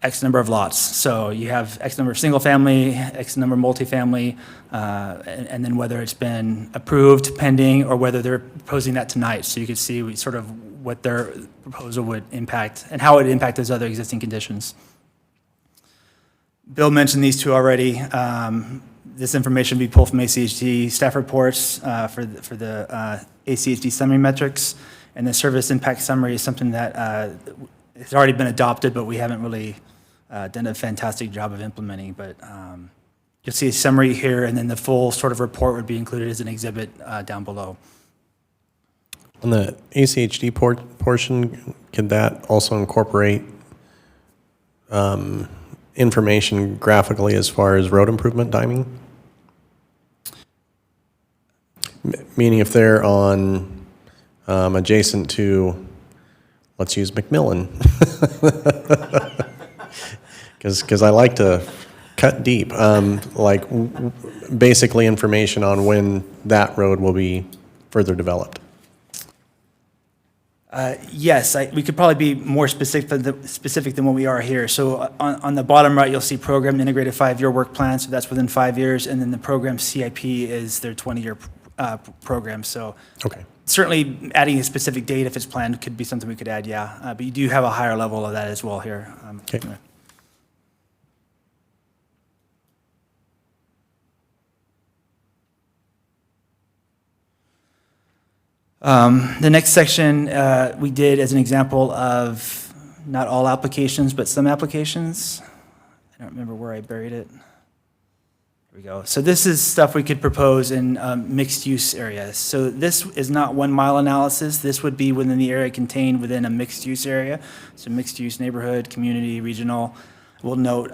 X number of lots. So you have X number of single family, X number of multifamily, and then whether it's been approved, pending, or whether they're proposing that tonight. So you can see sort of what their proposal would impact and how it would impact those other existing conditions. Bill mentioned these two already. This information will be pulled from ACHD staff reports for the ACHD summary metrics, and the service impact summary is something that it's already been adopted, but we haven't really done a fantastic job of implementing. But you'll see a summary here, and then the full sort of report would be included as an exhibit down below. On the ACHD portion, could that also incorporate information graphically as far as road improvement timing? Meaning if they're on adjacent to, let's use McMillan, because I like to cut deep, like basically information on when that road will be further developed. Yes, we could probably be more specific than what we are here. So on the bottom right, you'll see program integrated 5-year work plan. So that's within 5 years. And then the program CIP is their 20-year program. So okay. Certainly adding a specific date if it's planned could be something we could add, yeah. But you do have a higher level of that as well here. Okay. The next section we did as an example of not all applications, but some applications. I don't remember where I buried it. we go. So this is stuff we could propose in mixed-use areas. So this is not 1 mile analysis. This would be within the area contained within a mixed-use area. So mixed-use neighborhood, community, regional. We'll note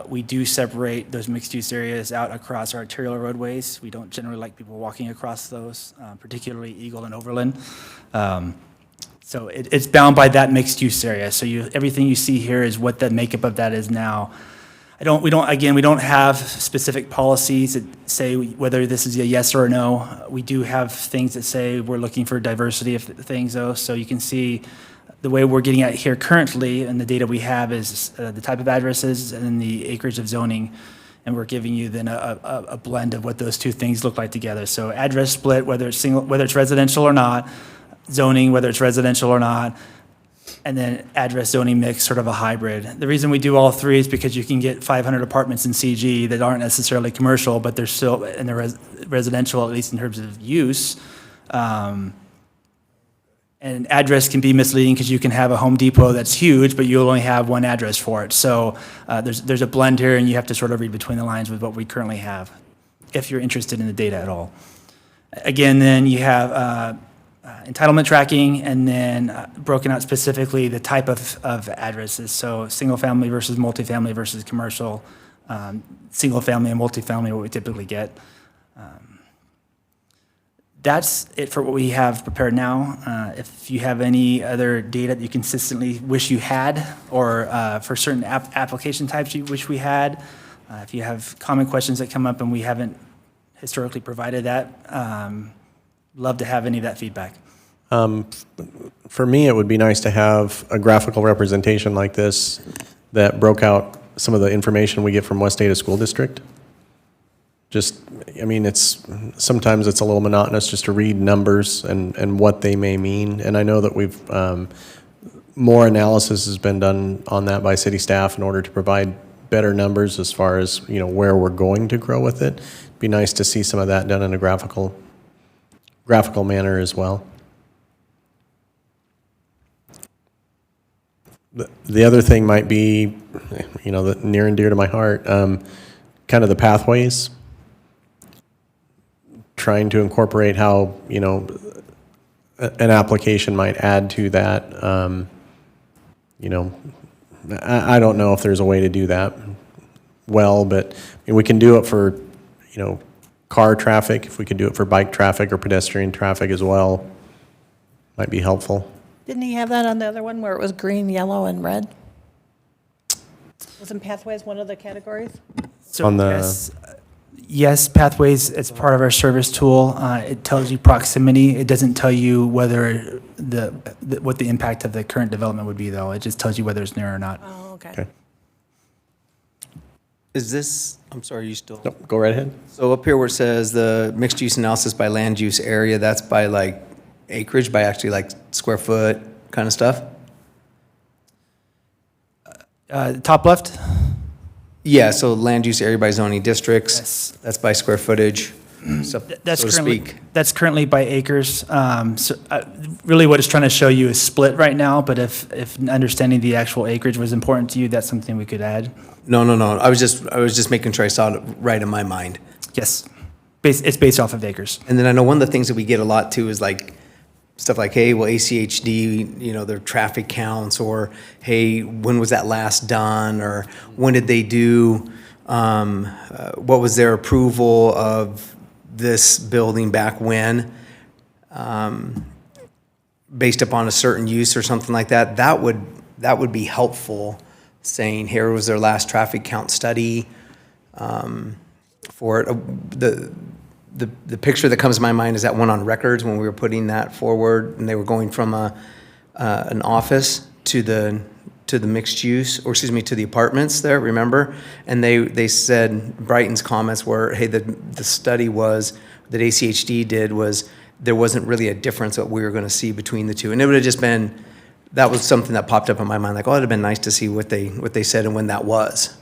we do separate those mixed-use areas out across our arterial roadways. We don't generally like people walking across those, particularly Eagle and Overland. So it's bound by that mixed-use area. So everything you see here is what the makeup of that is now. We don't have specific policies that say whether this is a yes or a no. We do have things that say we're looking for diversity of things, though. So you can see the way we're getting at here currently, and the data we have is the type of addresses and then the acreage of zoning, and we're giving you then a blend of what those two things look like together. So address split, whether it's residential or not, zoning, whether it's residential or not, and then address zoning mix, sort of a hybrid. The reason we do all three is because you can get 500 apartments in CG that aren't necessarily commercial, but they're still in the residential, at least in terms of use. And address can be misleading because you can have a Home Depot that's huge, but you'll only have one address for it. So there's a blend here, and you have to sort of read between the lines with what we currently have, if you're interested in the data at all. Again, then you have entitlement tracking, and then broken out specifically the type of addresses. So single family versus multifamily versus commercial, single family and multifamily, what we typically get. That's it for what we have prepared now. If you have any other data that you consistently wish you had, or for certain application types you wish we had, if you have common questions that come up and we haven't historically provided that, love to have any of that feedback. For me, it would be nice to have a graphical representation like this that broke out some of the information we get from West Ada School District. Sometimes it's a little monotonous just to read numbers and what they may mean. And I know that we've, more analysis has been done on that by city staff in order to provide better numbers as far as, where we're going to grow with it. It'd be nice to see some of that done in a graphical manner as well. The other thing might be, near and dear to my heart, kind of the pathways. Trying to incorporate how, an application might add to that. I don't know if there's a way to do that well, but we can do it for, car traffic. If we could do it for bike traffic or pedestrian traffic as well, might be helpful. Didn't he have that on the other one where it was green, yellow, and red? Wasn't pathways one of the categories? So On the- yes, pathways, it's part of our service tool. It tells you proximity. It doesn't tell you whether what the impact of the current development would be, though. It just tells you whether it's near or not. Oh, okay. Okay. Is this, I'm sorry, you still? Nope, go right ahead. So up here where it says the mixed use analysis by land use area, that's by like acreage, by actually like square foot kind of stuff? Top left? Yeah, so land use area by zoning districts. Yes. That's by square footage, so That's so to currently, speak. that's currently by acres. Really what it's trying to show you is split right now, but if understanding the actual acreage was important to you, that's something we could add. No. I was just making sure I saw it right in my mind. Yes. It's based off of acres. And then I know one of the things that we get a lot too is like stuff like, hey, well, ACHD, their traffic counts, or hey, when was that last done, or when did they do, what was their approval of this building back when, based upon a certain use or something like that. That would be helpful, saying here was their last traffic count study for it. The picture that comes to my mind is that one on records when we were putting that forward, and they were going from an office to the mixed use, or excuse me, to the apartments there, remember? And they said, Brighton's comments were, hey, the study was, that ACHD did was, there wasn't really a difference what we were gonna see between the two. And it would have just been, that was something that popped up in my mind, like, oh, it'd have been nice to see what they said and when that was.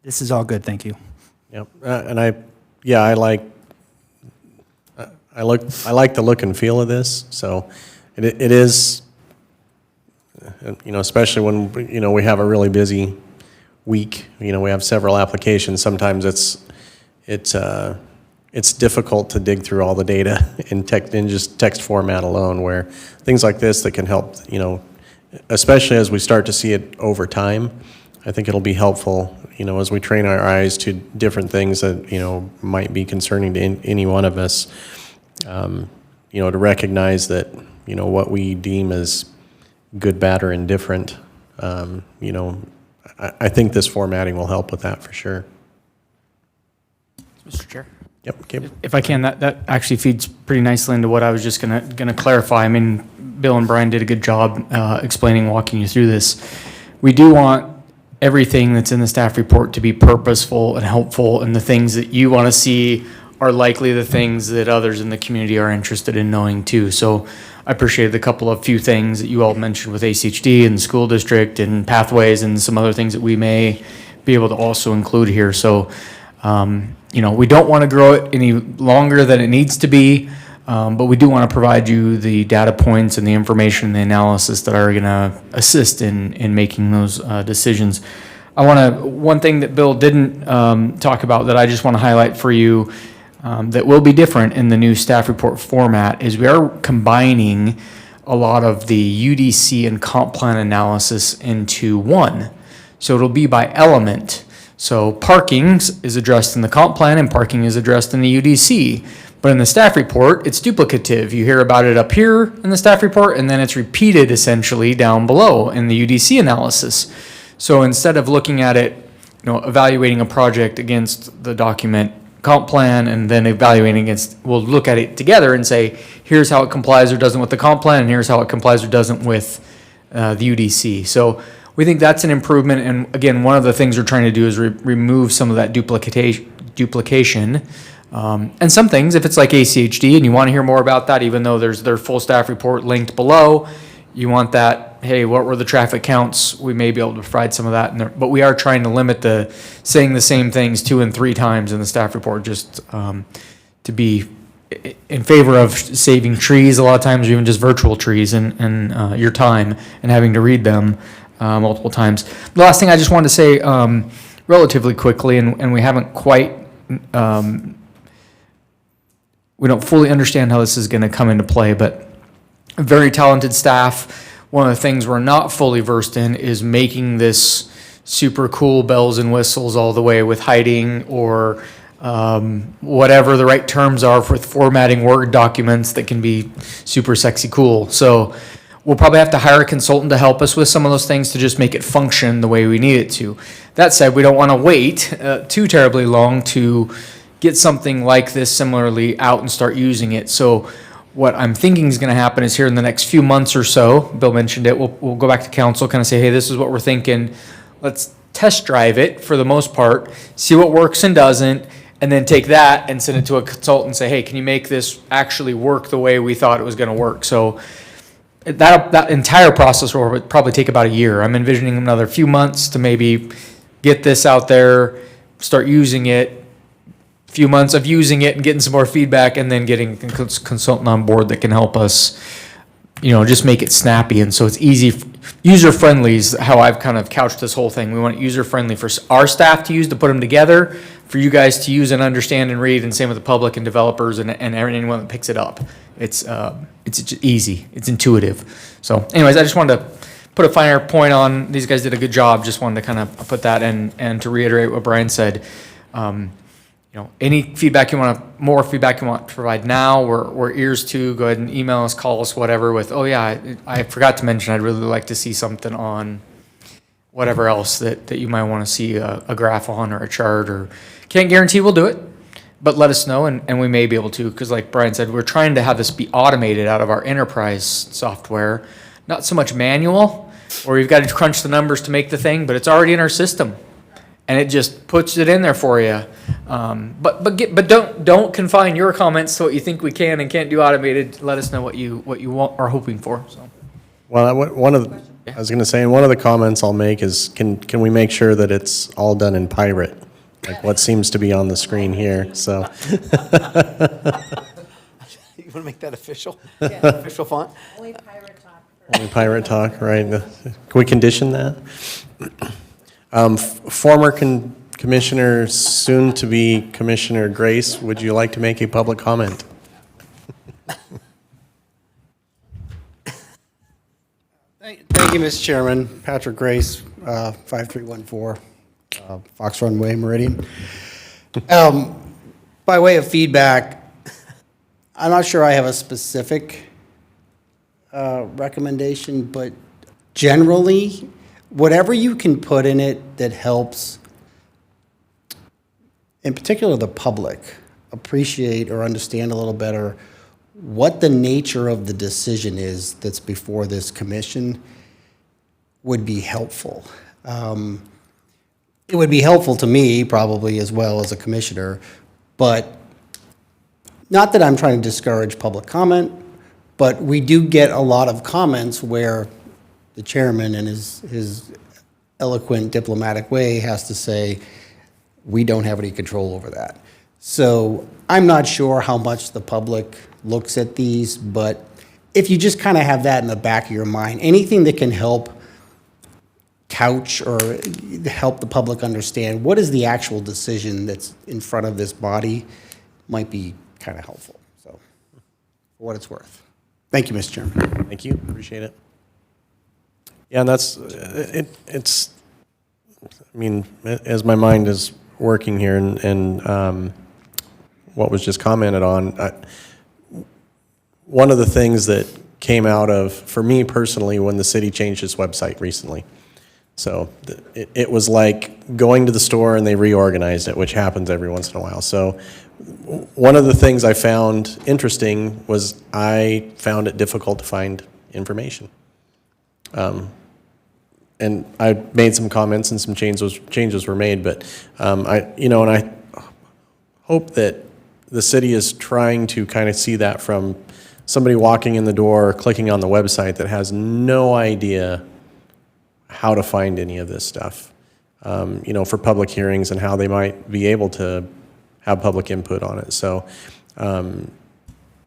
This is all good, thank you. Yep, I like the look and feel of this. So it is especially when, we have a really busy week, we have several applications, sometimes it's difficult to dig through all the data in just text format alone, where things like this that can help, especially as we start to see it over time, I think it'll be helpful, as we train our eyes to different things that, might be concerning to any one of us, to recognize that, what we deem as good, bad, or indifferent, I think this formatting will help with that for sure. Mr. Chair? Yep, Gabe. If I can, that actually feeds pretty nicely into what I was just gonna clarify. I mean, Bill and Brian did a good job explaining, walking you through this. We do want everything that's in the staff report to be purposeful and helpful, and the things that you want to see are likely the things that others in the community are interested in knowing too. So I appreciated a few things that you all mentioned with ACHD and the school district and pathways and some other things that we may be able to also include here. So, we don't want to grow it any longer than it needs to be, but we do want to provide you the data points and the information and the analysis that are going to assist in making those decisions. One thing that Bill didn't talk about that I just want to highlight for you that will be different in the new staff report format is we are combining a lot of the UDC and comp plan analysis into one. So it'll be by element. So parking is addressed in the comp plan and parking is addressed in the UDC. But in the staff report, it's duplicative. You hear about it up here in the staff report, and then it's repeated essentially down below in the UDC analysis. So instead of looking at it, evaluating a project against the document comp plan and then evaluating against, we'll look at it together and say, here's how it complies or doesn't with the comp plan, and here's how it complies or doesn't with the UDC. So we think that's an improvement. And again, one of the things we're trying to do is remove some of that duplication. And some things, if it's like ACHD and you want to hear more about that, even though there's their full staff report linked below, you want that, hey, what were the traffic counts? We may be able to provide some of that in there, but we are trying to limit saying the same things 2 and 3 times in the staff report, just to be in favor of saving trees a lot of times, or even just virtual trees and your time and having to read them multiple times. The last thing I just wanted to say relatively quickly, and we haven't quite, we don't fully understand how this is going to come into play, but very talented staff. One of the things we're not fully versed in is making this super cool bells and whistles all the way with hiding or whatever the right terms are for formatting Word documents that can be super sexy cool. So we'll probably have to hire a consultant to help us with some of those things to just make it function the way we need it to. That said, we don't want to wait too terribly long to get something like this similarly out and start using it. So what I'm thinking is going to happen is here in the next few months or so, Bill mentioned it, we'll go back to council, kind of say, hey, this is what we're thinking. Let's test drive it for the most part, see what works and doesn't, and then take that and send it to a consultant and say, hey, can you make this actually work the way we thought it was going to work? So that entire process will probably take about a year. I'm envisioning another few months to maybe get this out there, start using it, few months of using it and getting some more feedback, and then getting a consultant on board that can help us, just make it snappy. And so it's easy, user-friendly is how I've kind of couched this whole thing. We want it user-friendly for our staff to use, to put them together, for you guys to use and understand and read, and same with the public and developers and anyone that picks it up. It's easy, it's intuitive. So anyways, I just wanted to put a finer point on, these guys did a good job, just wanted to kind of put that in, and to reiterate what Brian said, any feedback more feedback you want to provide now, we're ears to. Go ahead and email us, call us, whatever, with, oh yeah, I forgot to mention, I'd really like to see something on whatever else that you might want to see a graph on or a chart, or can't guarantee we'll do it, but let us know, and we may be able to, because like Brian said, we're trying to have this be automated out of our enterprise software, not so much manual, where we've got to crunch the numbers to make the thing, but it's already in our system. And it just puts it in there for you. But don't confine your comments to what you think we can and can't do automated. Let us know what you are hoping for. So. Well, I was going to say, and one of the comments I'll make is, can we make sure that it's all done in pirate, like what seems to be on the screen here? So. You want to make that official? Yeah. Official font? Only pirate talk. Only pirate talk, right? Can we condition that? Former Commissioner, soon-to-be Commissioner Grace, would you like to make a public comment? Thank you, Mr. Chairman. Patrick Grace, 5314 Fox Runway, Meridian. By way of feedback, I'm not sure I have a specific recommendation, but generally, whatever you can put in it that helps, in particular the public, appreciate or understand a little better what the nature of the decision is that's before this commission would be helpful. It would be helpful to me probably as well as a commissioner, but not that I'm trying to discourage public comment, but we do get a lot of comments where the chairman in his eloquent diplomatic way has to say, we don't have any control over that. So I'm not sure how much the public looks at these, but if you just kind of have that in the back of your mind, anything that can help couch or help the public understand what is the actual decision that's in front of this body might be kind of helpful. So for what it's worth. Thank you, Mr. Chairman. Thank you, appreciate it. Yeah, and that's, it's, I mean, as my mind is working here and what was just commented on, one of the things that came out of, for me personally, when the city changed its website recently. So it was like going to the store and they reorganized it, which happens every once in a while. So one of the things I found interesting was I found it difficult to find information. And I made some comments and some changes were made, but and I hope that the city is trying to kind of see that from somebody walking in the door, clicking on the website that has no idea how to find any of this stuff, for public hearings and how they might be able to have public input on it. So,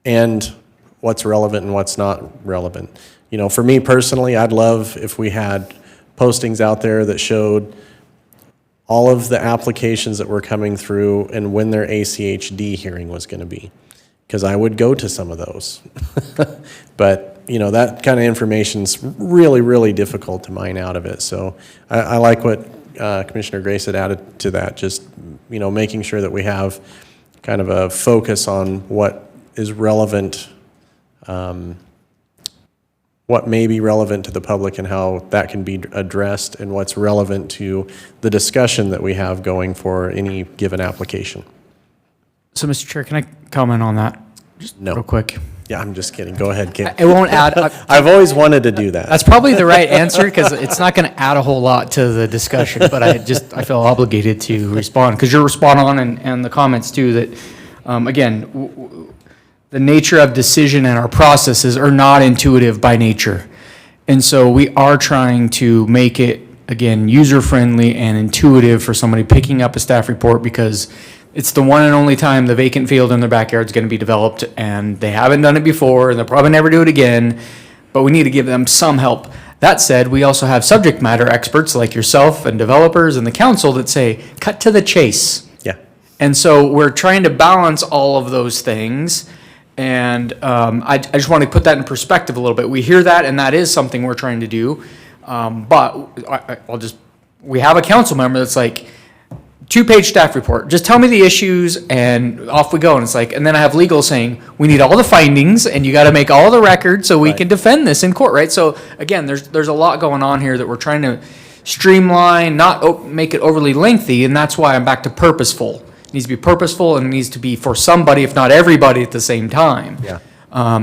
and what's relevant and what's not relevant. For me personally, I'd love if we had postings out there that showed all of the applications that were coming through and when their ACHD hearing was going to be, because I would go to some of those. But that kind of information's really, really difficult to mine out of it. So I like what Commissioner Grace had added to that, just making sure that we have kind of a focus on what is relevant, what may be relevant to the public and how that can be addressed, and what's relevant to the discussion that we have going for any given application. So, Mr. Chair, can I comment on that? Just No. real quick. Yeah, I'm just kidding. Go ahead, Kim. It won't add. I've always wanted to do that. That's probably the right answer because it's not going to add a whole lot to the discussion. But I feel obligated to respond because you're spot on and the comments too that, again, the nature of decision and our processes are not intuitive by nature. And so we are trying to make it, again, user-friendly and intuitive for somebody picking up a staff report because it's the one and only time the vacant field in their backyard is going to be developed, and they haven't done it before, and they'll probably never do it again, but we need to give them some help. That said, we also have subject matter experts like yourself and developers and the council that say, cut to the chase. Yeah. And so we're trying to balance all of those things, and I just want to put that in perspective a little bit. We hear that, and that is something we're trying to do, but we have a council member that's like, 2-page staff report. Just tell me the issues and off we go. And it's like, and then I have legal saying, we need all the findings and you got to make all the records so we can defend this in court, right? So again, there's a lot going on here that we're trying to streamline, not make it overly lengthy. And that's why I'm back to purposeful. It needs to be purposeful and it needs to be for somebody, if not everybody at the same time. Yeah.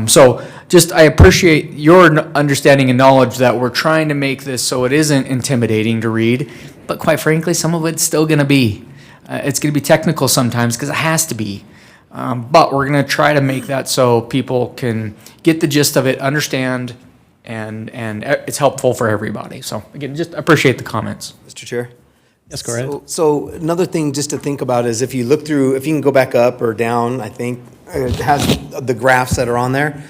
So just, I appreciate your understanding and knowledge that we're trying to make this so it isn't intimidating to read, but quite frankly, some of it's still gonna be. It's gonna be technical sometimes because it has to be. But we're gonna try to make that so people can get the gist of it, understand, and it's helpful for everybody. So again, just appreciate the comments. Mr. Chair? Yes, go ahead. So another thing just to think about is if you look through, if you can go back up or down, I think it has the graphs that are on there.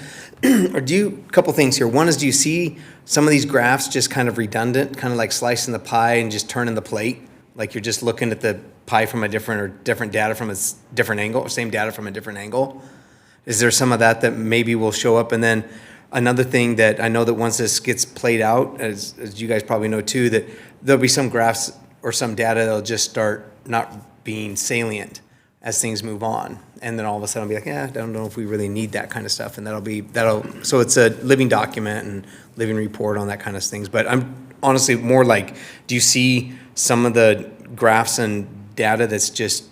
or do you, a couple things here. One is, do you see some of these graphs just kind of redundant, kind of like slicing the pie and just turning the plate? Like you're just looking at the pie from a different data from a different angle, or same data from a different angle? Is there some of that maybe will show up? And then another thing that I know that once this gets played out, as you guys probably know too, that there'll be some graphs or some data that'll just start not being salient as things move on. And then all of a sudden I'll be like, I don't know if we really need that kind of stuff. And so it's a living document and living report on that kind of things. But I'm honestly more like, do you see some of the graphs and data that's just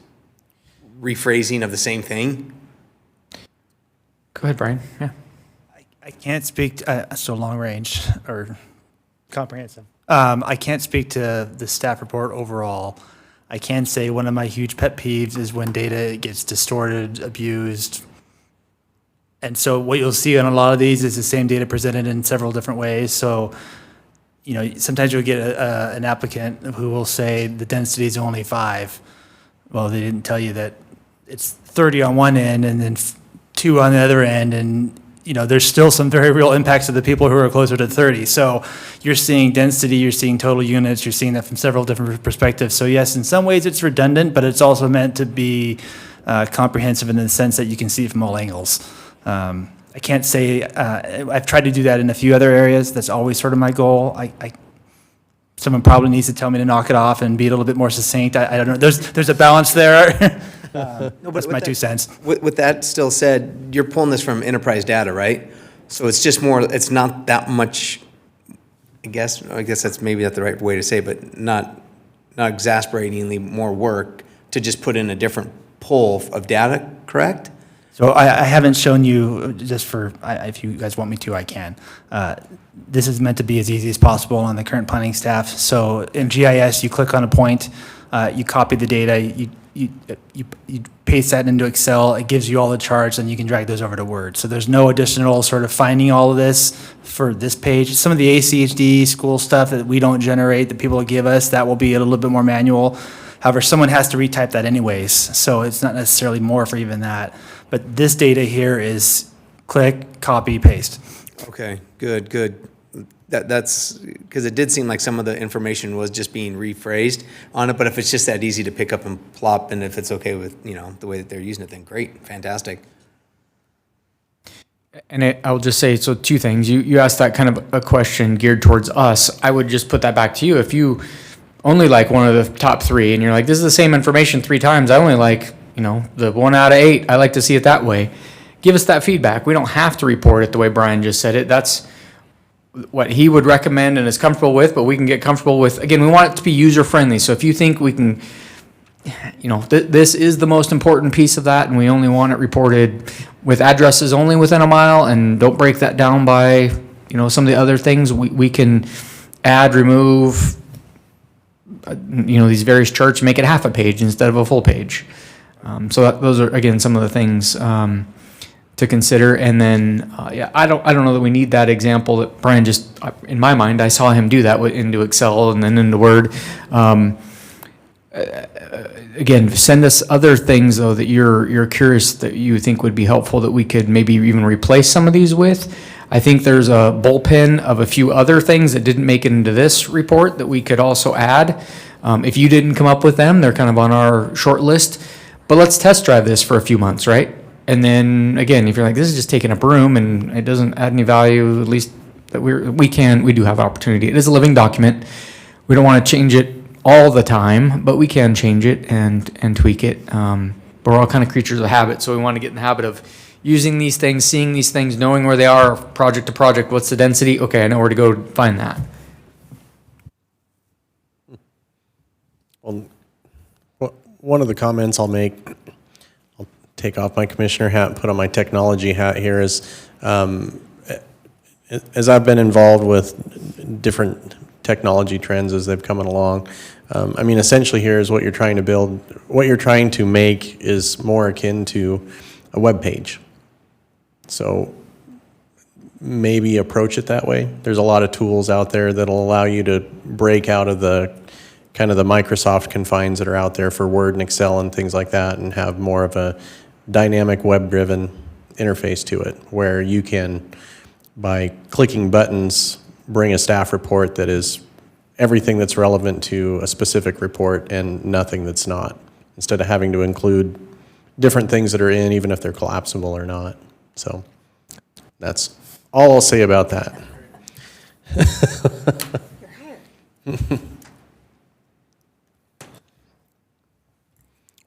rephrasing of the same thing? Go ahead, Brian. Yeah. I can't speak to, so long range or comprehensive. I can't speak to the staff report overall. I can say one of my huge pet peeves is when data gets distorted, abused. And so what you'll see on a lot of these is the same data presented in several different ways. So, sometimes you'll get an applicant who will say the density is only 5. Well, they didn't tell you that it's 30 on one end and then 2 on the other end. And there's still some very real impacts to the people who are closer to 30. So you're seeing density, you're seeing total units, you're seeing that from several different perspectives. So yes, in some ways it's redundant, but it's also meant to be comprehensive in the sense that you can see it from all angles. I can't say, I've tried to do that in a few other areas. That's always sort of my goal. Someone probably needs to tell me to knock it off and be a little bit more succinct. I don't know. There's a balance there. That's my 2 cents. With that still said, you're pulling this from enterprise data, right? So it's just more, it's not that much, I guess that's maybe not the right way to say, but not exasperatingly more work to just put in a different pull of data, correct? So I haven't shown you, just for, if you guys want me to, I can. This is meant to be as easy as possible on the current planning staff. So in GIS, you click on a point, you copy the data, you paste that into Excel, it gives you all the charts, and you can drag those over to Word. So there's no additional sort of finding all of this for this page. Some of the ACHD school stuff that we don't generate, that people give us, that will be a little bit more manual. However, someone has to retype that anyways, so it's not necessarily more for even that. But this data here is click, copy, paste. Okay, good. That's because it did seem like some of the information was just being rephrased on it, but if it's just that easy to pick up and plop, and if it's okay with, the way that they're using it, then great, fantastic. And I'll just say, so 2 things. You asked that kind of a question geared towards us. I would just put that back to you. If you only like one of the top 3 and you're like, this is the same information 3 times, I only like, the 1 out of 8, I like to see it that way. Give us that feedback. We don't have to report it the way Brian just said it. That's what he would recommend and is comfortable with, but we can get comfortable with, again, we want it to be user-friendly. So if you think we can, this is the most important piece of that, and we only want it reported with addresses only within a mile, and don't break that down by, some of the other things, we can add, remove, these various charts, make it half a page instead of a full page. So those are, again, some of the things to consider. And then, I don't know that we need that example that Brian just, in my mind, I saw him do that into Excel and then into Word. Again, send us other things, though, that you're curious that you think would be helpful that we could maybe even replace some of these with. I think there's a bullpen of a few other things that didn't make it into this report that we could also add. If you didn't come up with them, they're kind of on our short list. But let's test drive this for a few months, right? And then, again, if you're like, this is just taking a broom and it doesn't add any value, at least that we do have opportunity. It is a living document. We don't want to change it all the time, but we can change it and tweak it. But we're all kind of creatures of habit, so we want to get in the habit of using these things, seeing these things, knowing where they are, project to project. What's the density? Okay, I know where to go find that. Well, one of the comments I'll make, I'll take off my commissioner hat and put on my technology hat here, is as I've been involved with different technology trends as they've come along, essentially here is what you're trying to build, what you're trying to make is more akin to a web page. So maybe approach it that way. There's a lot of tools out there that'll allow you to break out of the kind of the Microsoft confines that are out there for Word and Excel and things like that, and have more of a dynamic web-driven interface to it, where you can, by clicking buttons, bring a staff report that is everything that's relevant to a specific report and nothing that's not, instead of having to include different things that are in, even if they're collapsible or not. So that's all I'll say about that.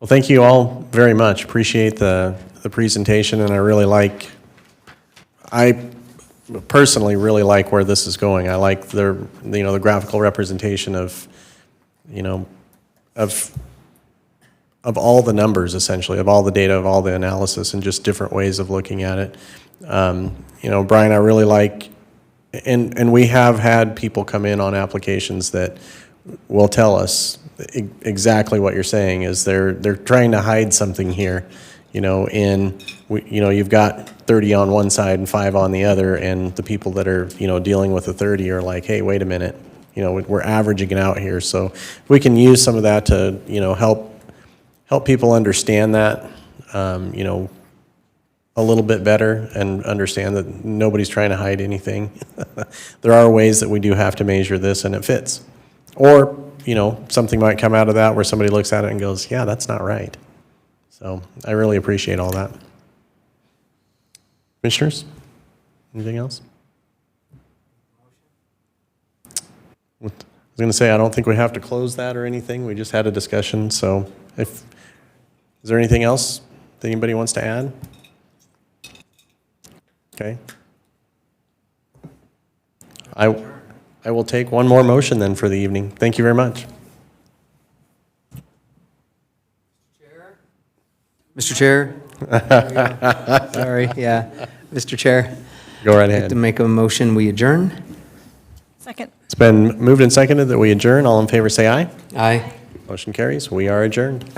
Well, thank you all very much. Appreciate the presentation, and I personally really like where this is going. I like the graphical representation of all the numbers, essentially, of all the data, of all the analysis, and just different ways of looking at it. Brian, I really like, and we have had people come in on applications that will tell us exactly what you're saying, is they're trying to hide something here, you've got 30 on one side and 5 on the other, and the people that are, dealing with the 30 are like, hey, wait a minute, we're averaging it out here. So if we can use some of that to, help people understand that, a little bit better, and understand that nobody's trying to hide anything. There are ways that we do have to measure this, and it fits. Or, something might come out of that where somebody looks at it and goes, yeah, that's not right. So I really appreciate all that. Commissioners, anything else? I was going to say, I don't think we have to close that or anything. We just had a discussion. So is there anything else that anybody wants to add? Okay. I will take one more motion then for the evening. Thank you very much. Mr. Chair? Sorry, yeah. Mr. Chair? Go right I'd like ahead. to make a motion, we adjourn. Second. It's been moved and seconded that we adjourn. All in favor say aye. Aye. Motion carries. We are adjourned.